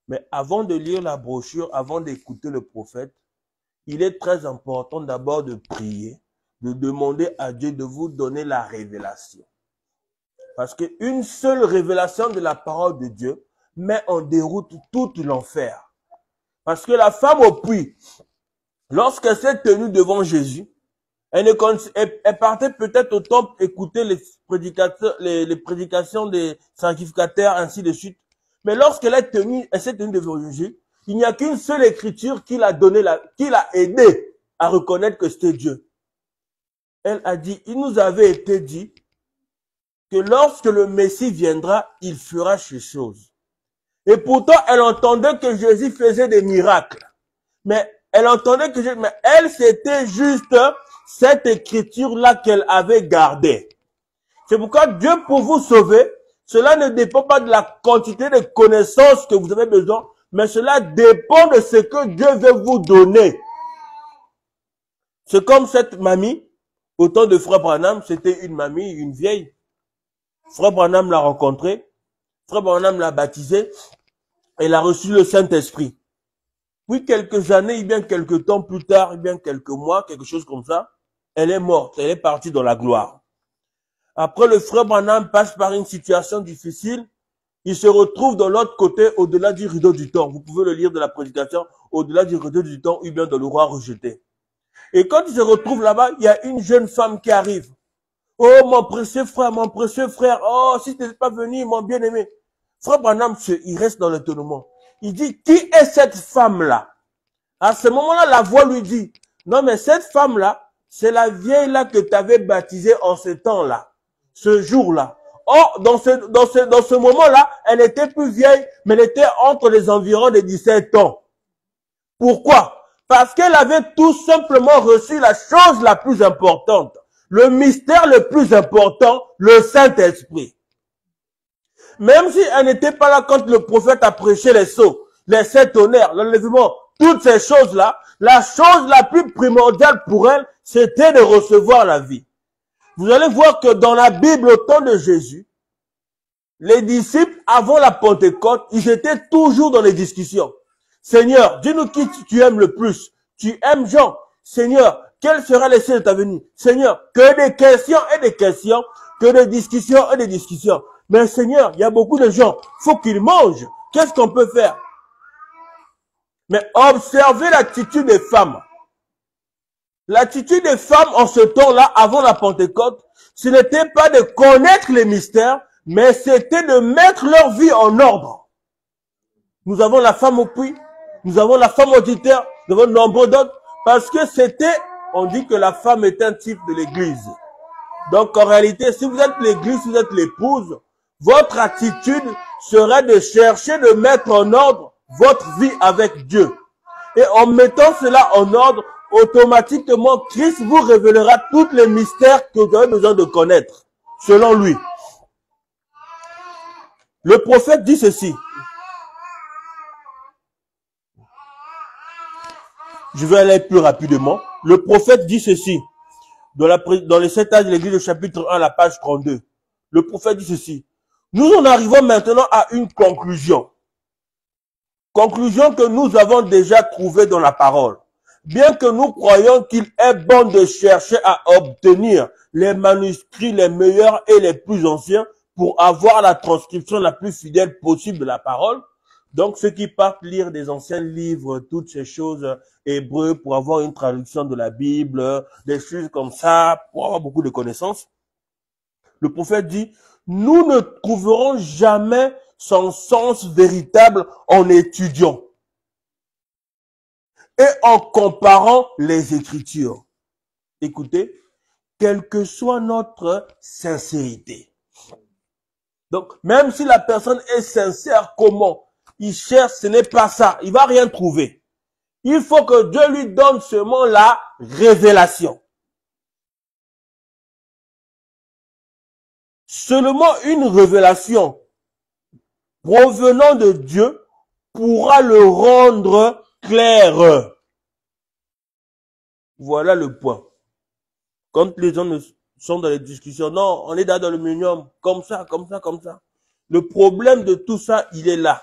Mais avant de lire la brochure, avant d'écouter le prophète, il est très important d'abord de prier, de demander à Dieu de vous donner la révélation. Parce qu'une seule révélation de la parole de Dieu met en déroute tout l'enfer. Parce que la femme au puits, lorsqu'elle s'est tenue devant Jésus, elle partait peut-être au temple écouter les prédications des sanctificateurs, ainsi de suite. Mais lorsqu'elle s'est tenue devant Jésus, il n'y a qu'une seule écriture qui l'a aidé à reconnaître que c'était Dieu. Elle a dit, il nous avait été dit que lorsque le Messie viendra, il fera ces choses. Et pourtant, elle entendait que Jésus faisait des miracles. Mais elle entendait que mais elle, c'était juste cette écriture-là qu'elle avait gardée. C'est pourquoi Dieu, pour vous sauver, cela ne dépend pas de la quantité de connaissances que vous avez besoin, mais cela dépend de ce que Dieu veut vous donner. C'est comme cette mamie, au temps de Frère Branham, c'était une mamie, une vieille. Frère Branham l'a rencontrée, Frère Branham l'a baptisée, elle a reçu le Saint-Esprit. Puis quelques années, ou bien quelques temps plus tard, ou bien quelques mois, quelque chose comme ça, elle est morte, elle est partie dans la gloire. Après, le Frère Branham passe par une situation difficile, il se retrouve de l'autre côté, au-delà du rideau du temps. Vous pouvez le lire de la prédication, au-delà du rideau du temps, ou bien dans le roi rejeté. Et quand il se retrouve là-bas, il y a une jeune femme qui arrive. Oh, mon précieux frère, oh, si tu n'es pas venu, mon bien-aimé. Frère Branham, il reste dans l'étonnement. Il dit, qui est cette femme-là? À ce moment-là, la voix lui dit, non, mais cette femme-là, c'est la vieille-là que tu avais baptisée en ce temps-là, ce jour-là. Or, dans ce moment-là, elle n'était plus vieille, mais elle était entre les environs de 17 ans. Pourquoi? Parce qu'elle avait tout simplement reçu la chose la plus importante. Le mystère le plus important, le Saint-Esprit. Même si elle n'était pas là quand le prophète a prêché les sceaux, les 7 tonnerres, l'enlèvement, toutes ces choses-là, la chose la plus primordiale pour elle, c'était de recevoir la vie. Vous allez voir que dans la Bible, au temps de Jésus, les disciples, avant la Pentecôte, ils étaient toujours dans les discussions. Seigneur, dis-nous qui tu aimes le plus. Tu aimes Jean. Seigneur, quel sera l'essai de ta venue? Seigneur, que des questions et des questions, que des discussions et des discussions. Mais Seigneur, il y a beaucoup de gens, faut qu'ils mangent. Qu'est-ce qu'on peut faire? Mais observez l'attitude des femmes. L'attitude des femmes en ce temps-là, avant la Pentecôte, ce n'était pas de connaître les mystères, mais c'était de mettre leur vie en ordre. Nous avons la femme au puits, nous avons la femme auditeur, nous avons nombre d'autres, parce que c'était, on dit que la femme est un type de l'église. Donc en réalité, si vous êtes l'église, si vous êtes l'épouse, votre attitude serait de chercher de mettre en ordre votre vie avec Dieu. Et en mettant cela en ordre, automatiquement, Christ vous révélera tous les mystères que vous avez besoin de connaître, selon lui. Le prophète dit ceci. Je vais aller plus rapidement. Le prophète dit ceci. Dans les 7 âges de l'église, le chapitre 1, la page 32. Le prophète dit ceci. Nous en arrivons maintenant à une conclusion. Conclusion que nous avons déjà trouvée dans la parole. Bien que nous croyons qu'il est bon de chercher à obtenir les manuscrits les meilleurs et les plus anciens pour avoir la transcription la plus fidèle possible de la parole. Donc, ceux qui partent lire des anciens livres, toutes ces choses hébreux pour avoir une traduction de la Bible, des choses comme ça, pour avoir beaucoup de connaissances. Le prophète dit, nous ne trouverons jamais son sens véritable en étudiant et en comparant les Écritures. Écoutez, quelle que soit notre sincérité. Donc, même si la personne est sincère, comment? Il cherche, ce n'est pas ça. Il va rien trouver. Il faut que Dieu lui donne seulement la révélation. Seulement une révélation provenant de Dieu pourra le rendre clair. Voilà le point. Quand les gens sont dans les discussions, non, on est dans le minimum, comme ça, comme ça, comme ça. Le problème de tout ça, il est là.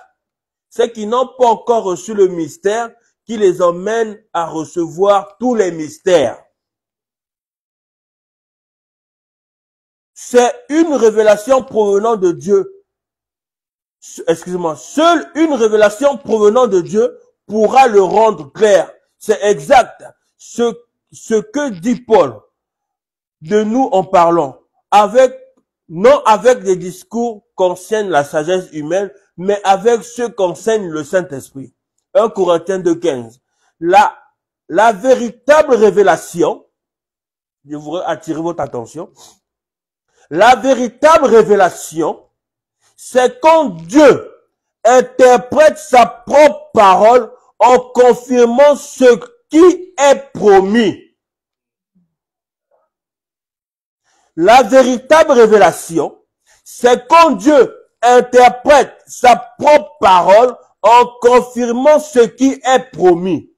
C'est qu'ils n'ont pas encore reçu le mystère qui les emmène à recevoir tous les mystères. C'est une révélation provenant de Dieu. Excusez-moi, seule une révélation provenant de Dieu pourra le rendre clair. C'est exact. Ce que dit Paul de nous en parlant, non avec des discours qu'enseigne la sagesse humaine, mais avec ceux qu'enseigne le Saint-Esprit. 1 Corinthiens 2,15. La véritable révélation, je voudrais attirer votre attention, la véritable révélation, c'est quand Dieu interprète sa propre parole en confirmant ce qui est promis. La véritable révélation, c'est quand Dieu interprète sa propre parole en confirmant ce qui est promis.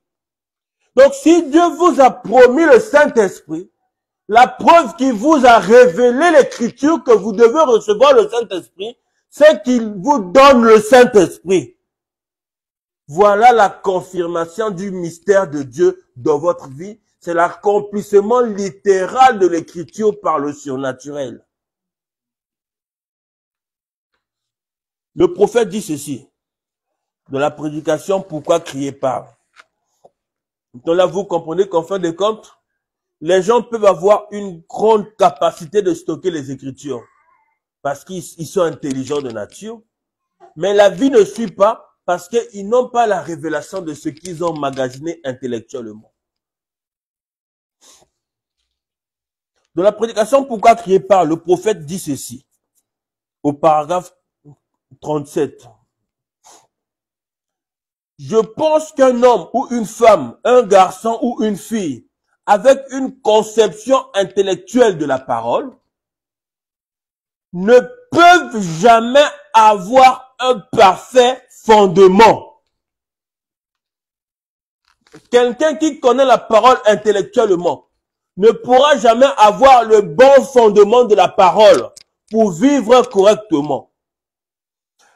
Donc, si Dieu vous a promis le Saint-Esprit, la preuve qu'il vous a révélé l'Écriture que vous devez recevoir le Saint-Esprit, c'est qu'il vous donne le Saint-Esprit. Voilà la confirmation du mystère de Dieu dans votre vie. C'est l'accomplissement littéral de l'Écriture par le surnaturel. Le prophète dit ceci, dans la prédication, pourquoi crier pas? Donc là, vous comprenez qu'en fin de compte, les gens peuvent avoir une grande capacité de stocker les Écritures parce qu'ils sont intelligents de nature, mais la vie ne suit pas parce qu'ils n'ont pas la révélation de ce qu'ils ont emmagasiné intellectuellement. Dans la prédication, pourquoi crier pas? Le prophète dit ceci, au paragraphe 37. Je pense qu'un homme ou une femme, un garçon ou une fille, avec une conception intellectuelle de la parole, ne peuvent jamais avoir un parfait fondement. Quelqu'un qui connaît la parole intellectuellement ne pourra jamais avoir le bon fondement de la parole pour vivre correctement.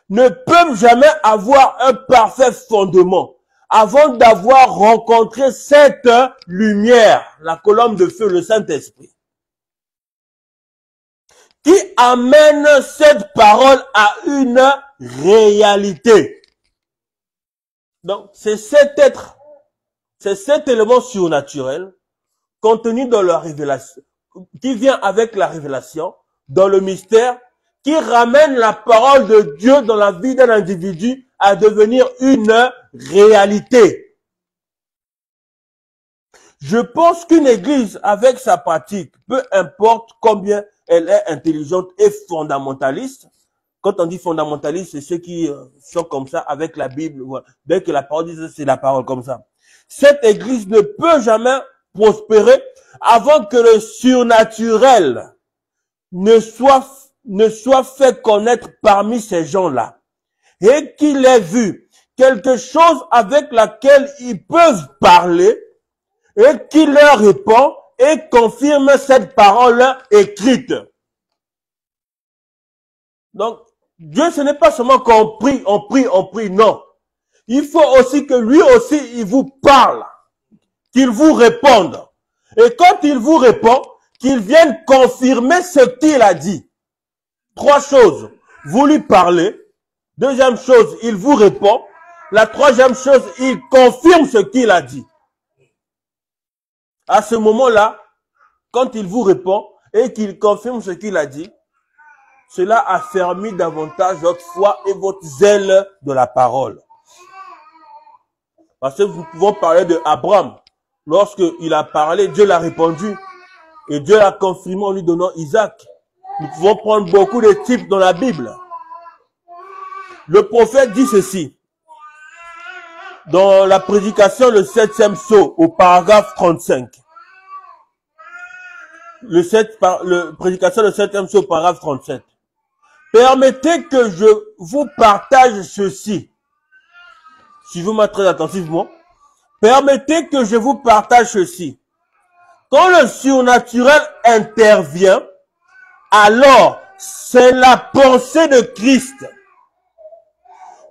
Ne peuvent jamais avoir un parfait fondement avant d'avoir rencontré cette lumière, la colonne de feu, le Saint-Esprit, qui amène cette parole à une réalité. Donc, c'est cet être, c'est cet élément surnaturel contenu dans la révélation, qui vient avec la révélation, dans le mystère, qui ramène la parole de Dieu dans la vie d'un individu à devenir une réalité. Je pense qu'une église, avec sa pratique, peu importe combien elle est intelligente et fondamentaliste, quand on dit fondamentaliste, c'est ceux qui sont comme ça avec la Bible, dès que la parole dit c'est la parole comme ça. Cette église ne peut jamais prospérer avant que le surnaturel ne soit fait connaître parmi ces gens-là et qu'il ait vu quelque chose avec laquelle ils peuvent parler et qu'il leur répond et confirme cette parole écrite. Donc, Dieu, ce n'est pas seulement qu'on prie, non. Il faut aussi que lui aussi, il vous parle, qu'il vous réponde. Et quand il vous répond, qu'il vienne confirmer ce qu'il a dit. 3 choses. Vous lui parlez. 2e chose, il vous répond. La 3e chose, il confirme ce qu'il a dit. À ce moment-là, quand il vous répond et qu'il confirme ce qu'il a dit, cela affermit davantage votre foi et votre zèle de la parole. Parce que nous pouvons parler de Abraham. Lorsqu'il a parlé, Dieu l'a répondu. Et Dieu l'a confirmé en lui donnant Isaac. Nous pouvons prendre beaucoup de types dans la Bible. Le prophète dit ceci. Dans la prédication, le 7e sceau, au paragraphe 35. Prédication, le 7e sceau, paragraphe 37. Permettez que je vous partage ceci. Suivez-moi très attentivement. Permettez que je vous partage ceci. Quand le surnaturel intervient, alors c'est la pensée de Christ.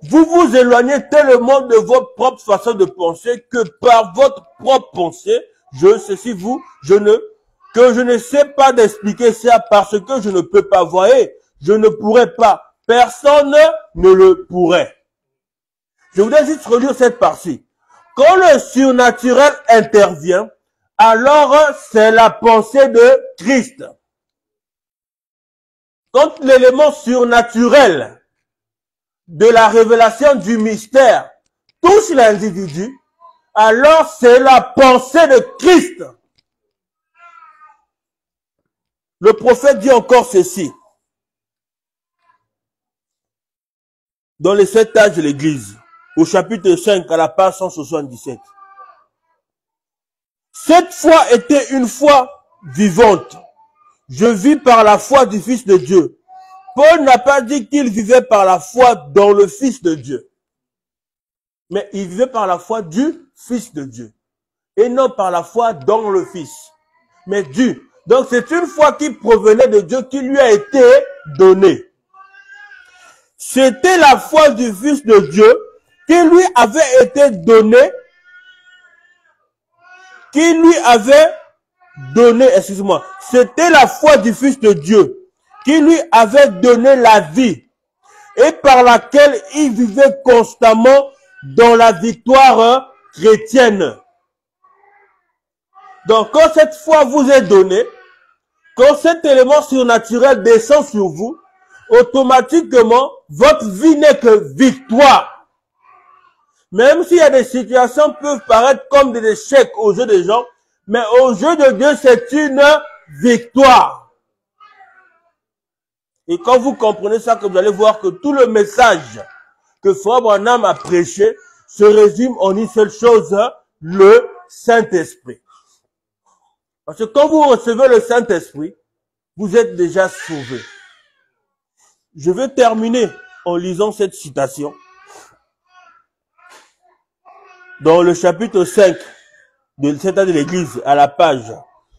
Vous vous éloignez tellement de votre propre façon de penser que par votre propre pensée, que je ne sais pas d'expliquer ça parce que je ne peux pas voir. Je ne pourrais pas. Personne ne le pourrait. Je voudrais juste relire cette partie. Quand le surnaturel intervient, alors c'est la pensée de Christ. Quand l'élément surnaturel de la révélation du mystère touche l'individu, alors c'est la pensée de Christ. Le prophète dit encore ceci. Dans les 7 âges de l'Église, au chapitre 5, à la page 177. Cette foi était une foi vivante, Je vis par la foi du Fils de Dieu. Paul n'a pas dit qu'il vivait par la foi dans le Fils de Dieu. Mais il vivait par la foi du Fils de Dieu. Et non par la foi dans le Fils. Mais du. Donc c'est une foi qui provenait de Dieu qui lui a été donnée. C'était la foi du Fils de Dieu qui lui avait été donnée, excusez-moi, c'était la foi du Fils de Dieu qui lui avait donné la vie et par laquelle il vivait constamment dans la victoire chrétienne. Donc quand cette foi vous est donnée, quand cet élément surnaturel descend sur vous, automatiquement, votre vie n'est que victoire. Même s'il y a des situations qui peuvent paraître comme des échecs aux yeux des gens, mais aux yeux de Dieu, c'est une victoire. Et quand vous comprenez ça, que vous allez voir que tout le message que Frère Branham a prêché se résume en une seule chose, le Saint-Esprit. Parce que quand vous recevez le Saint-Esprit, vous êtes déjà sauvés. Je vais terminer en lisant cette citation. Dans le chapitre 5 de l'État de l'Église, à la page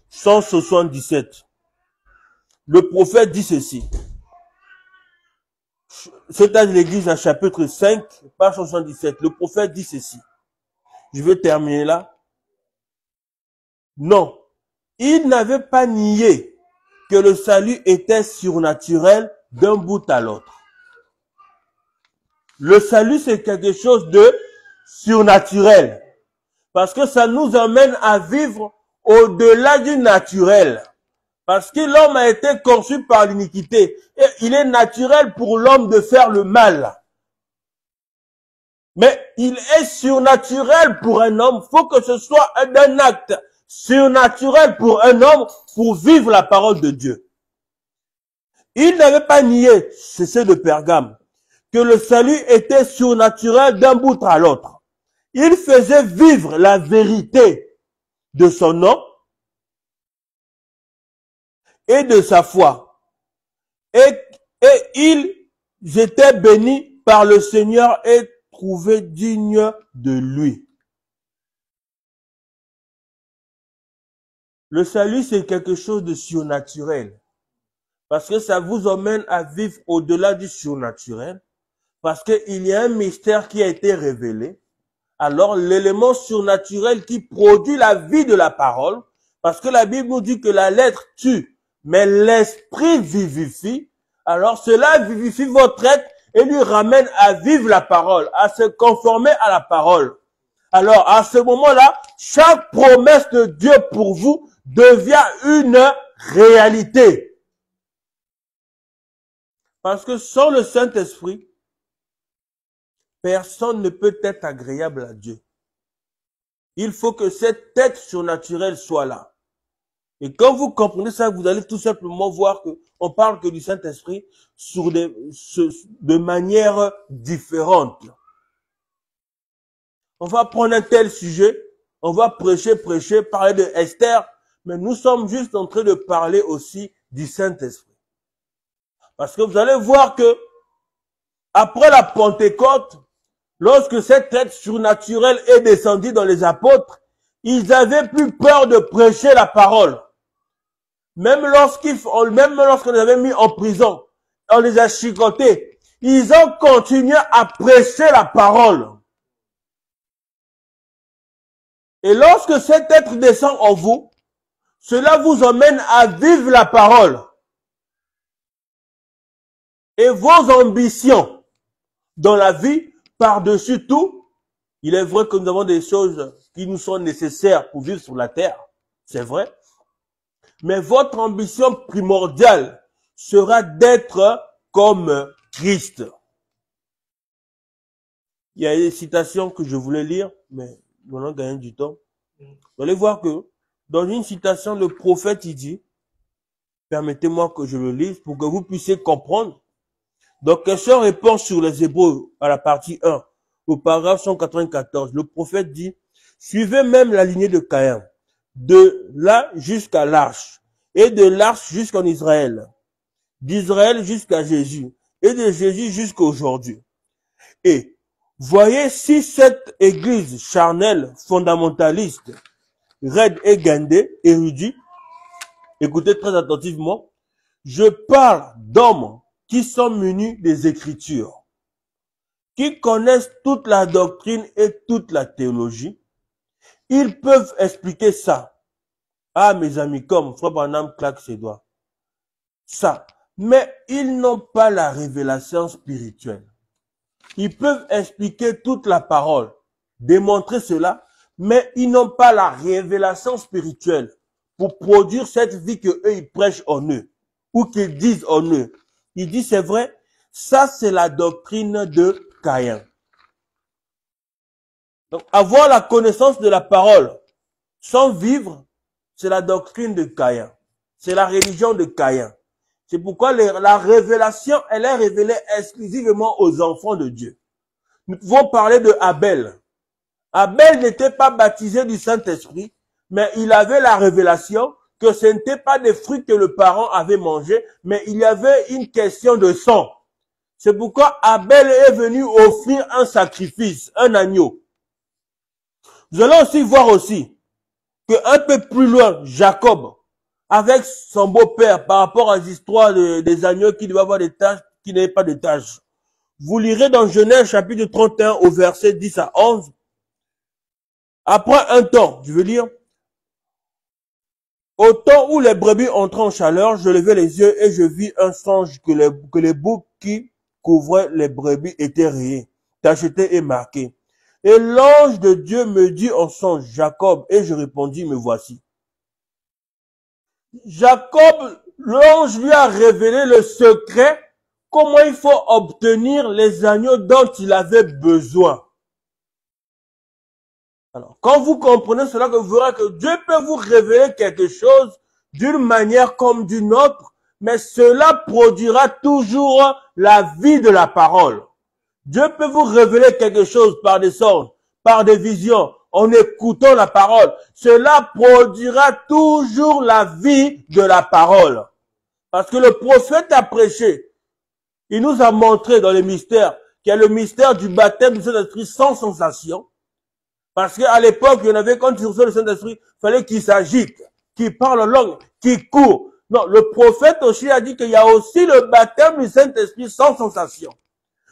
177, le prophète dit ceci. L'État de l'Église, à chapitre 5, page 177, le prophète dit ceci. Je vais terminer là. Non, il n'avait pas nié que le salut était surnaturel d'un bout à l'autre. Le salut, c'est quelque chose de surnaturel. Parce que ça nous amène à vivre au-delà du naturel. Parce que l'homme a été conçu par l'iniquité. Et il est naturel pour l'homme de faire le mal. Mais il est surnaturel pour un homme. Il faut que ce soit un acte surnaturel pour un homme pour vivre la parole de Dieu. Il n'avait pas nié, c'est ce de Pergame, que le salut était surnaturel d'un bout à l'autre. Il faisait vivre la vérité de son nom et de sa foi. Et ils étaient bénis par le Seigneur et trouvés dignes de lui. Le salut, c'est quelque chose de surnaturel. Parce que ça vous emmène à vivre au-delà du surnaturel. Parce qu'il y a un mystère qui a été révélé. Alors, l'élément surnaturel qui produit la vie de la parole, parce que la Bible nous dit que la lettre tue, mais l'esprit vivifie. Alors, cela vivifie votre être et lui ramène à vivre la parole, à se conformer à la parole. Alors, à ce moment-là, chaque promesse de Dieu pour vous devient une réalité. Parce que sans le Saint-Esprit, personne ne peut être agréable à Dieu. Il faut que cette tête surnaturelle soit là. Et quand vous comprenez ça, vous allez tout simplement voir que on parle que du Saint-Esprit de manière différente. On va prendre un tel sujet, on va prêcher, parler de Esther, mais nous sommes juste en train de parler aussi du Saint-Esprit. Parce que vous allez voir que après la Pentecôte, lorsque cette tête surnaturelle est descendue dans les apôtres, ils avaient plus peur de prêcher la parole. Même lorsqu'on les avait mis en prison, on les a chicotés, ils ont continué à prêcher la parole. Et lorsque cet être descend en vous, cela vous emmène à vivre la parole. Et vos ambitions dans la vie, par-dessus tout, il est vrai que nous avons des choses qui nous sont nécessaires pour vivre sur la terre, c'est vrai. Mais votre ambition primordiale sera d'être comme Christ. Il y a des citations que je voulais lire, mais nous allons gagner du temps. Vous allez voir que dans une citation, le prophète il dit, permettez-moi que je le lise pour que vous puissiez comprendre. Donc, question-réponse sur les Hébreux à la partie 1, au paragraphe 194. Le prophète dit, suivez même la lignée de Caïn, de là jusqu'à l'arche, et de l'arche jusqu'en Israël, d'Israël jusqu'à Jésus, et de Jésus jusqu'à aujourd'hui. Et voyez si cette église charnelle, fondamentaliste, raide et guindée, érudite, écoutez très attentivement, je parle d'hommes qui sont munis des Écritures, qui connaissent toute la doctrine et toute la théologie. Ils peuvent expliquer ça. Ah, mes amis, comme Frère Branham claque ses doigts. Ça. Mais ils n'ont pas la révélation spirituelle. Ils peuvent expliquer toute la parole, démontrer cela, mais ils n'ont pas la révélation spirituelle pour produire cette vie que eux ils prêchent en eux, ou qu'ils disent en eux. Ils disent, c'est vrai, ça c'est la doctrine de Caïn. Donc, avoir la connaissance de la parole sans vivre, c'est la doctrine de Caïn. C'est la religion de Caïn. C'est pourquoi la révélation, elle est révélée exclusivement aux enfants de Dieu. Nous pouvons parler de Abel. Abel n'était pas baptisé du Saint-Esprit, mais il avait la révélation que ce n'était pas des fruits que le parent avait mangés, mais il y avait une question de sang. C'est pourquoi Abel est venu offrir un sacrifice, un agneau. Nous allons aussi voir aussi qu'un peu plus loin, Jacob, avec son beau-père par rapport aux histoires des agneaux qui devaient avoir des taches, qui n'avaient pas de taches. Vous lirez dans Genèse chapitre 31 au verset 10 à 11. Après un temps, je veux dire, au temps où les brebis entraient en chaleur, je levai les yeux et je vis un songe que les boucs qui couvraient les brebis étaient rayés, tachetés et marqués. Et l'ange de Dieu me dit en songe, Jacob, et je répondis, me voici. Jacob, l'ange lui a révélé le secret, comment il faut obtenir les agneaux dont il avait besoin. Alors, quand vous comprenez cela, vous verrez que Dieu peut vous révéler quelque chose d'une manière comme d'une autre, mais cela produira toujours la vie de la parole. Dieu peut vous révéler quelque chose par des songes, par des visions, en écoutant la parole. Cela produira toujours la vie de la parole. Parce que le prophète a prêché. Il nous a montré dans les mystères qu'il y a le mystère du baptême du Saint-Esprit sans sensation. Parce qu'à l'époque, il y en avait quand tu reçois le Saint-Esprit, il fallait qu'il s'agite, qu'il parle en langue, qu'il court. Non, le prophète aussi a dit qu'il y a aussi le baptême du Saint-Esprit sans sensation.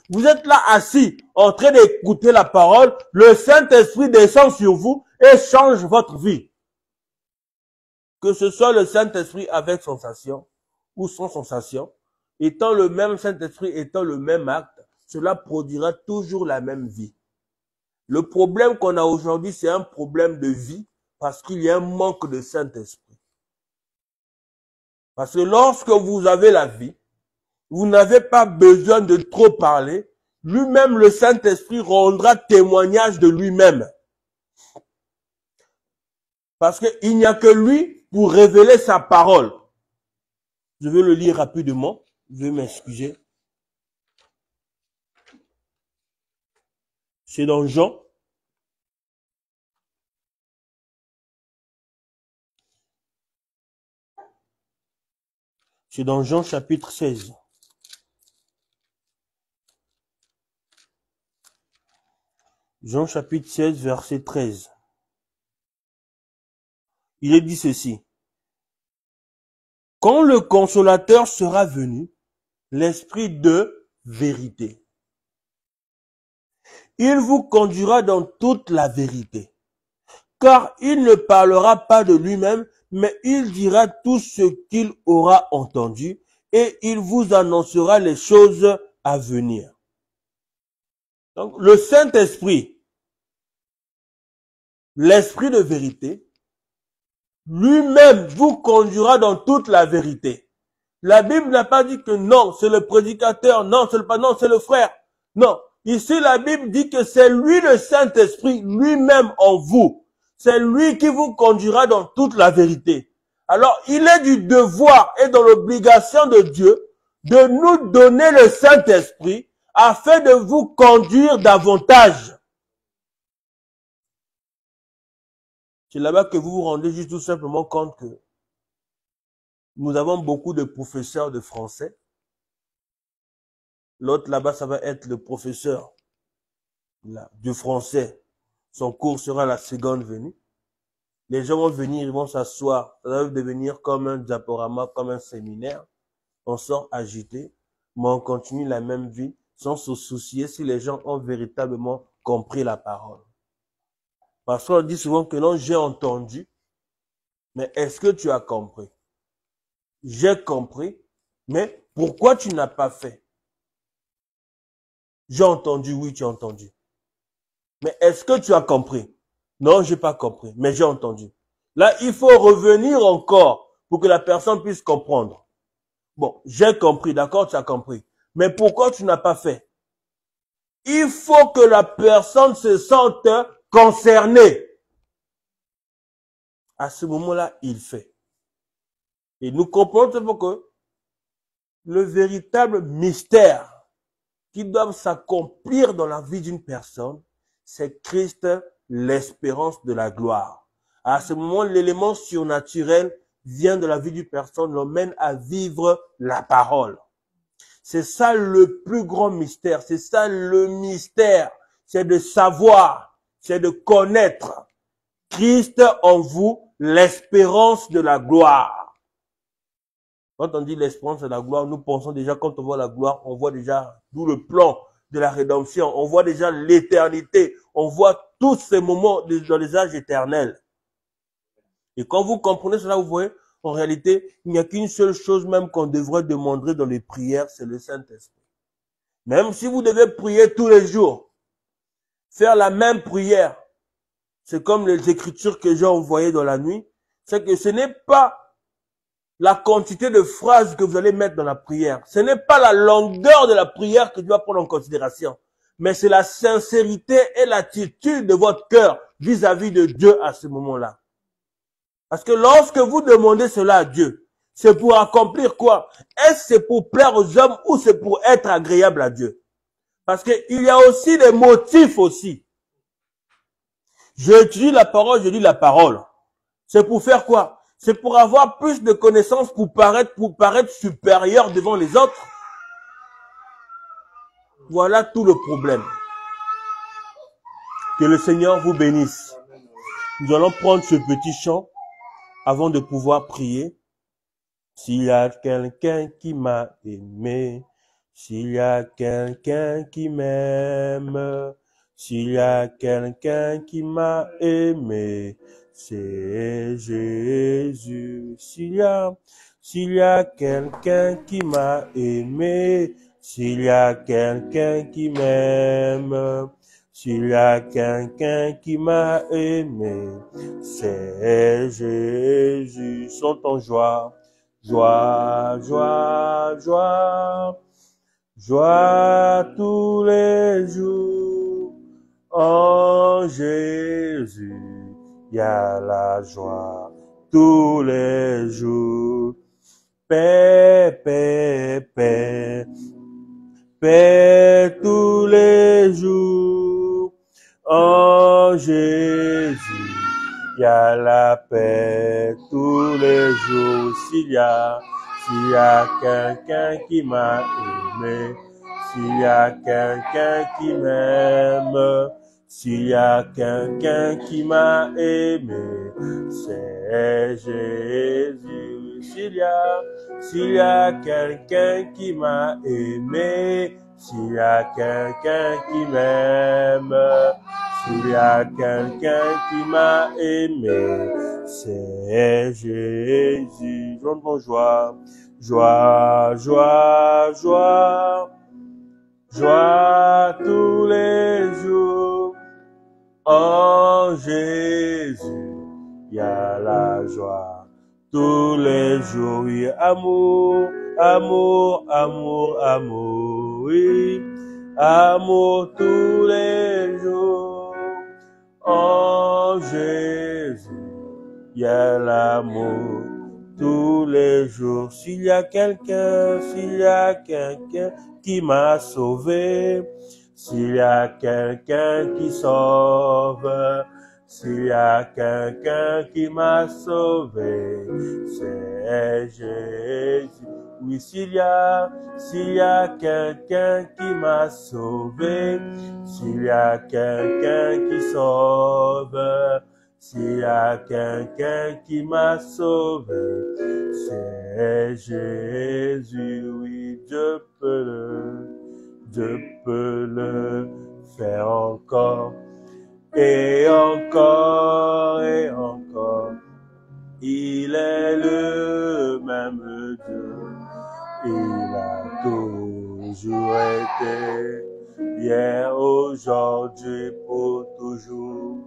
Vous êtes là assis, en train d'écouter la parole, le Saint-Esprit descend sur vous et change votre vie. Que ce soit le Saint-Esprit avec sensation ou sans sensation, étant le même Saint-Esprit, étant le même acte, cela produira toujours la même vie. Le problème qu'on a aujourd'hui, c'est un problème de vie parce qu'il y a un manque de Saint-Esprit. Parce que lorsque vous avez la vie, vous n'avez pas besoin de trop parler. Lui-même, le Saint-Esprit rendra témoignage de lui-même. Parce qu'il n'y a que lui pour révéler sa parole. Je vais le lire rapidement. Je vais m'excuser. C'est dans Jean. C'est dans Jean chapitre 16. Jean chapitre 16, verset 13. Il est dit ceci. Quand le consolateur sera venu, l'esprit de vérité, il vous conduira dans toute la vérité. Car il ne parlera pas de lui-même, mais il dira tout ce qu'il aura entendu et il vous annoncera les choses à venir. Donc, le Saint-Esprit, l'Esprit de vérité, lui-même vous conduira dans toute la vérité. La Bible n'a pas dit que non, c'est le prédicateur, non, c'est le frère. Non, ici la Bible dit que c'est lui le Saint-Esprit, lui-même en vous. C'est lui qui vous conduira dans toute la vérité. Alors, il est du devoir et dans l'obligation de Dieu de nous donner le Saint-Esprit afin de vous conduire davantage. C'est là-bas que vous vous rendez juste tout simplement compte que Nous avons beaucoup de professeurs de français. L'autre là-bas, ça va être le professeur là, du français. Son cours sera la seconde venue. Les gens vont venir, ils vont s'asseoir. Ça va devenir comme un diaporama, comme un séminaire. On sort agité, mais on continue la même vie sans se soucier si les gens ont véritablement compris la parole. Parce qu'on dit souvent que non, j'ai entendu, mais est-ce que tu as compris? J'ai compris, mais pourquoi tu n'as pas fait? J'ai entendu, oui, tu as entendu. Mais est-ce que tu as compris? Non, j'ai pas compris, mais j'ai entendu. Là, il faut revenir encore pour que la personne puisse comprendre. Bon, j'ai compris, d'accord, tu as compris. Mais pourquoi tu n'as pas fait? Il faut que la personne se sente concernée. À ce moment-là, il fait. Et nous comprenons que le véritable mystère qui doit s'accomplir dans la vie d'une personne, c'est Christ, l'espérance de la gloire. À ce moment, l'élément surnaturel vient de la vie d'une personne, l'emmène à vivre la parole. C'est ça le plus grand mystère, c'est ça le mystère, c'est de savoir, c'est de connaître Christ en vous, l'espérance de la gloire. Quand on dit l'espérance de la gloire, nous pensons déjà, quand on voit la gloire, on voit déjà tout le plan de la rédemption, on voit déjà l'éternité, on voit tous ces moments dans les âges éternels. Et quand vous comprenez cela, vous voyez, en réalité, il n'y a qu'une seule chose même qu'on devrait demander dans les prières, c'est le Saint-Esprit. Même si vous devez prier tous les jours, faire la même prière, c'est comme les écritures que j'ai envoyées dans la nuit, c'est que ce n'est pas la quantité de phrases que vous allez mettre dans la prière. Ce n'est pas la longueur de la prière que tu vas prendre en considération, mais c'est la sincérité et l'attitude de votre cœur vis-à-vis de Dieu à ce moment-là. Parce que lorsque vous demandez cela à Dieu, c'est pour accomplir quoi? Est-ce que c'est pour plaire aux hommes ou c'est pour être agréable à Dieu? Parce qu'il y a aussi des motifs aussi. J'étudie la parole, je lis la parole. C'est pour faire quoi? C'est pour avoir plus de connaissances, pour paraître supérieur devant les autres. Voilà tout le problème. Que le Seigneur vous bénisse. Nous allons prendre ce petit chant avant de pouvoir prier. S'il y a quelqu'un qui m'a aimé, s'il y a quelqu'un qui m'aime, s'il y a quelqu'un qui m'a aimé, c'est Jésus. S'il y a quelqu'un qui m'a aimé, s'il y a quelqu'un qui m'aime, s'il y a quelqu'un qui m'a aimé, c'est Jésus. Chante en joie, joie, joie, joie, joie tous les jours. En Jésus, il y a la joie tous les jours. Paix, paix, paix, paix tous les jours. En Jésus, il y a la paix tous les jours. S'il y a quelqu'un qui m'a aimé, s'il y a quelqu'un qui m'aime, s'il y a quelqu'un qui m'a aimé, c'est Jésus. S'il y a quelqu'un qui m'a aimé, s'il y a quelqu'un qui m'aime, s'il y a quelqu'un qui m'a aimé, c'est Jésus. Chantons joie, joie, joie, joie, joie tous les jours. En Jésus, il y a la joie tous les jours. Oui, amour, amour, amour, amour, oui, amour tous les jours. En Jésus, il y a l'amour tous les jours. S'il y a quelqu'un qui m'a sauvé, s'il y a quelqu'un qui sauve, S'il y a quelqu'un qui m'a sauvé, c'est Jésus. Oui, s'il y a quelqu'un qui m'a sauvé, s'il y a quelqu'un qui sauve, s'il y a quelqu'un qui m'a sauvé, c'est Jésus. Oui, Dieu peut le faire encore. Et encore, et encore, il est le même Dieu. Il a toujours été, hier, aujourd'hui, pour toujours.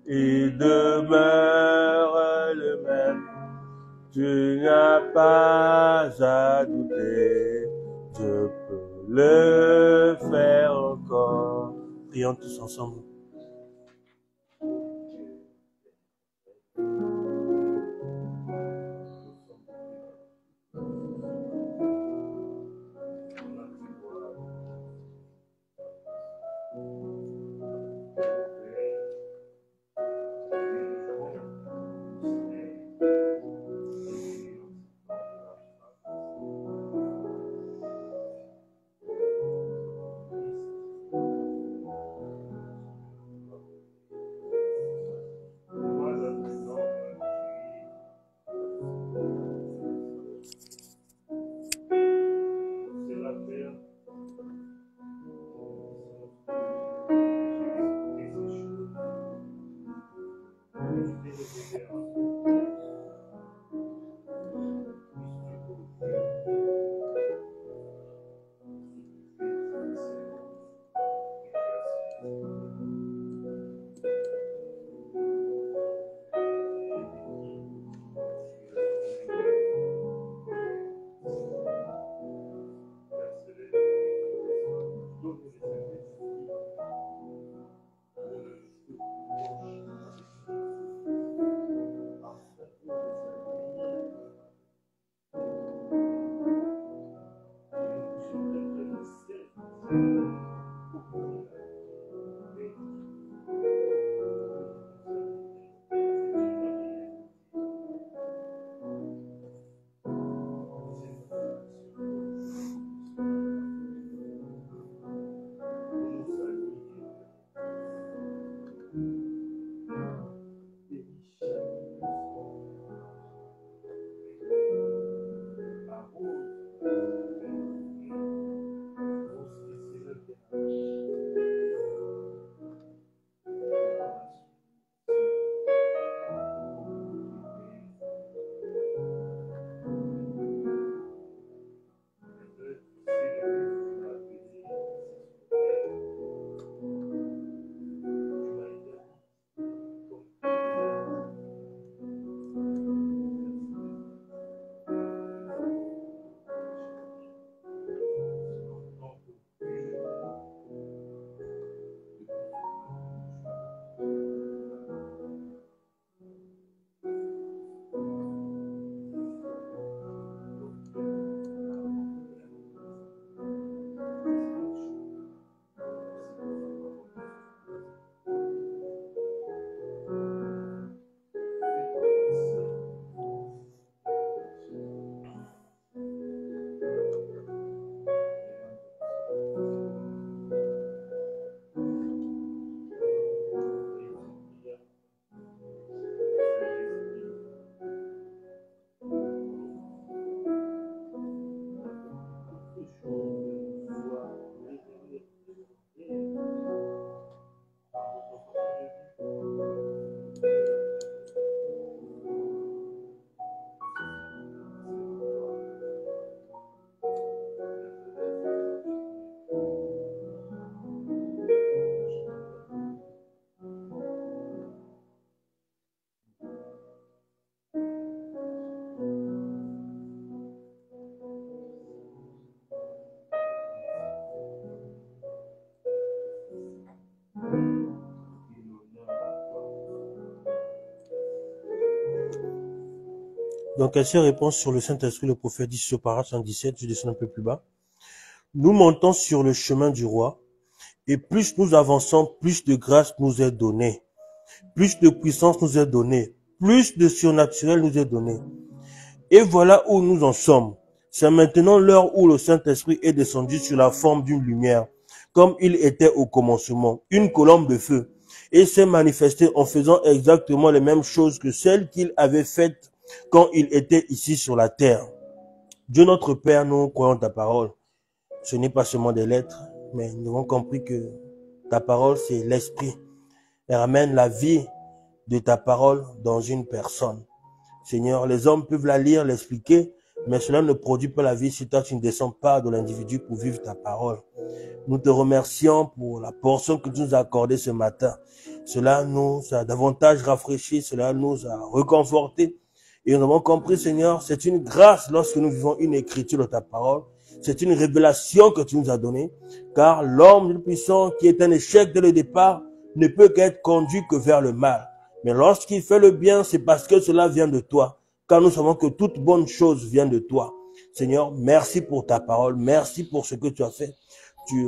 Il demeure le même. Tu n'as pas à douter. Dieu peut le faire encore. Prions tous ensemble. Donc, ainsi répond sur le Saint-Esprit, le prophète dit sur Parage 117, je descends un peu plus bas. Nous montons sur le chemin du roi, et plus nous avançons, plus de grâce nous est donnée. plus de puissance nous est donnée, plus de surnaturel nous est donné. Et voilà où nous en sommes. C'est maintenant l'heure où le Saint-Esprit est descendu sur la forme d'une lumière, comme il était au commencement, une colombe de feu, et s'est manifesté en faisant exactement les mêmes choses que celles qu'il avait faites quand il était ici sur la terre. Dieu notre Père, nous croyons ta parole. Ce n'est pas seulement des lettres, mais nous avons compris que ta parole, c'est l'esprit. Elle ramène la vie de ta parole dans une personne. Seigneur, les hommes peuvent la lire, l'expliquer, mais cela ne produit pas la vie si toi tu ne descends pas de l'individu pour vivre ta parole. Nous te remercions pour la portion que tu nous as accordée ce matin. Cela nous a davantage rafraîchi, cela nous a reconfortés. Et nous avons compris, Seigneur, c'est une grâce lorsque nous vivons une écriture de ta parole. C'est une révélation que tu nous as donnée. Car l'homme puissant qui est un échec dès le départ ne peut qu'être conduit que vers le mal. Mais lorsqu'il fait le bien, c'est parce que cela vient de toi. Car nous savons que toute bonne chose vient de toi. Seigneur, merci pour ta parole. Merci pour ce que tu as fait.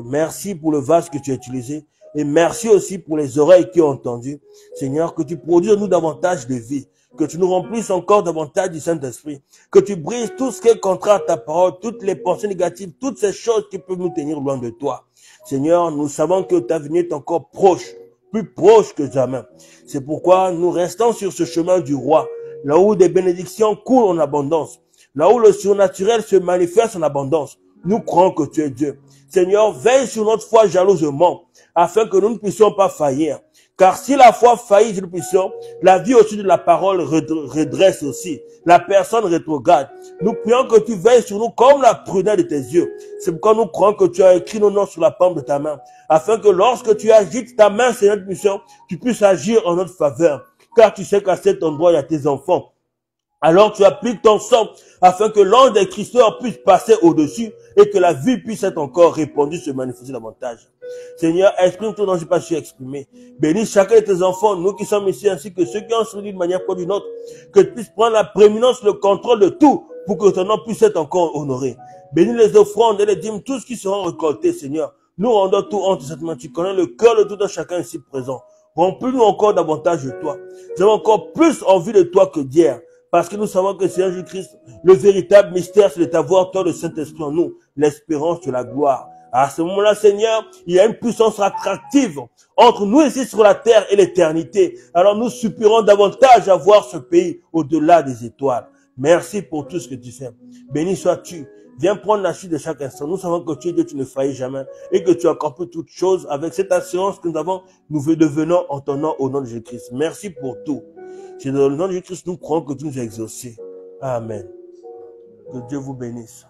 Merci pour le vase que tu as utilisé. Et merci aussi pour les oreilles qui ont entendu. Seigneur, que tu produises en nous davantage de vie. Que tu nous remplisses encore davantage du Saint-Esprit. Que tu brises tout ce qui est contraire à ta parole, toutes les pensées négatives, toutes ces choses qui peuvent nous tenir loin de toi. Seigneur, nous savons que ta venue est encore proche, plus proche que jamais. C'est pourquoi nous restons sur ce chemin du roi, là où des bénédictions coulent en abondance, là où le surnaturel se manifeste en abondance. Nous croyons que tu es Dieu. Seigneur, veille sur notre foi jalousement, afin que nous ne puissions pas faillir. Car si la foi faillit, nous puissions, la vie au-dessus de la parole redresse aussi. La personne rétrograde. Nous prions que tu veilles sur nous comme la prunelle de tes yeux. C'est pourquoi nous croyons que tu as écrit nos noms sur la paume de ta main. Afin que lorsque tu agites ta main, Seigneur, tu puisses agir en notre faveur. Car tu sais qu'à cet endroit, il y a tes enfants. Alors tu appliques ton sang afin que l'ange des Christeurs puisse passer au-dessus et que la vie puisse être encore répandue, se manifester davantage. Seigneur, exprime tout dont je n'ai pas su exprimer. Bénis chacun de tes enfants, nous qui sommes ici, ainsi que ceux qui ont suivi d'une manière ou d'une autre, que tu puisses prendre la prééminence, le contrôle de tout, pour que ton nom puisse être encore honoré. Bénis les offrandes et les dîmes, tous qui seront récoltés, Seigneur. Nous rendons tout en cette main. Tu connais le cœur de tout un chacun ici présent. Remplis-nous encore davantage de toi. Nous avons encore plus envie de toi que d'hier. Parce que nous savons que Seigneur Jésus-Christ, le véritable mystère, c'est d'avoir toi le Saint-Esprit en nous, l'espérance de la gloire. À ce moment-là, Seigneur, il y a une puissance attractive entre nous ici sur la terre et l'éternité. Alors nous soupirons davantage à voir ce pays au-delà des étoiles. Merci pour tout ce que tu fais. Béni sois-tu. Viens prendre la suite de chaque instant. Nous savons que tu es Dieu, tu ne faillis jamais et que tu accomplis toutes choses avec cette assurance que nous avons. Nous devenons en ton nom au nom de Jésus-Christ. Merci pour tout. C'est dans le nom de Jésus-Christ, nous croyons que tu nous as exaucés. Amen. Que Dieu vous bénisse.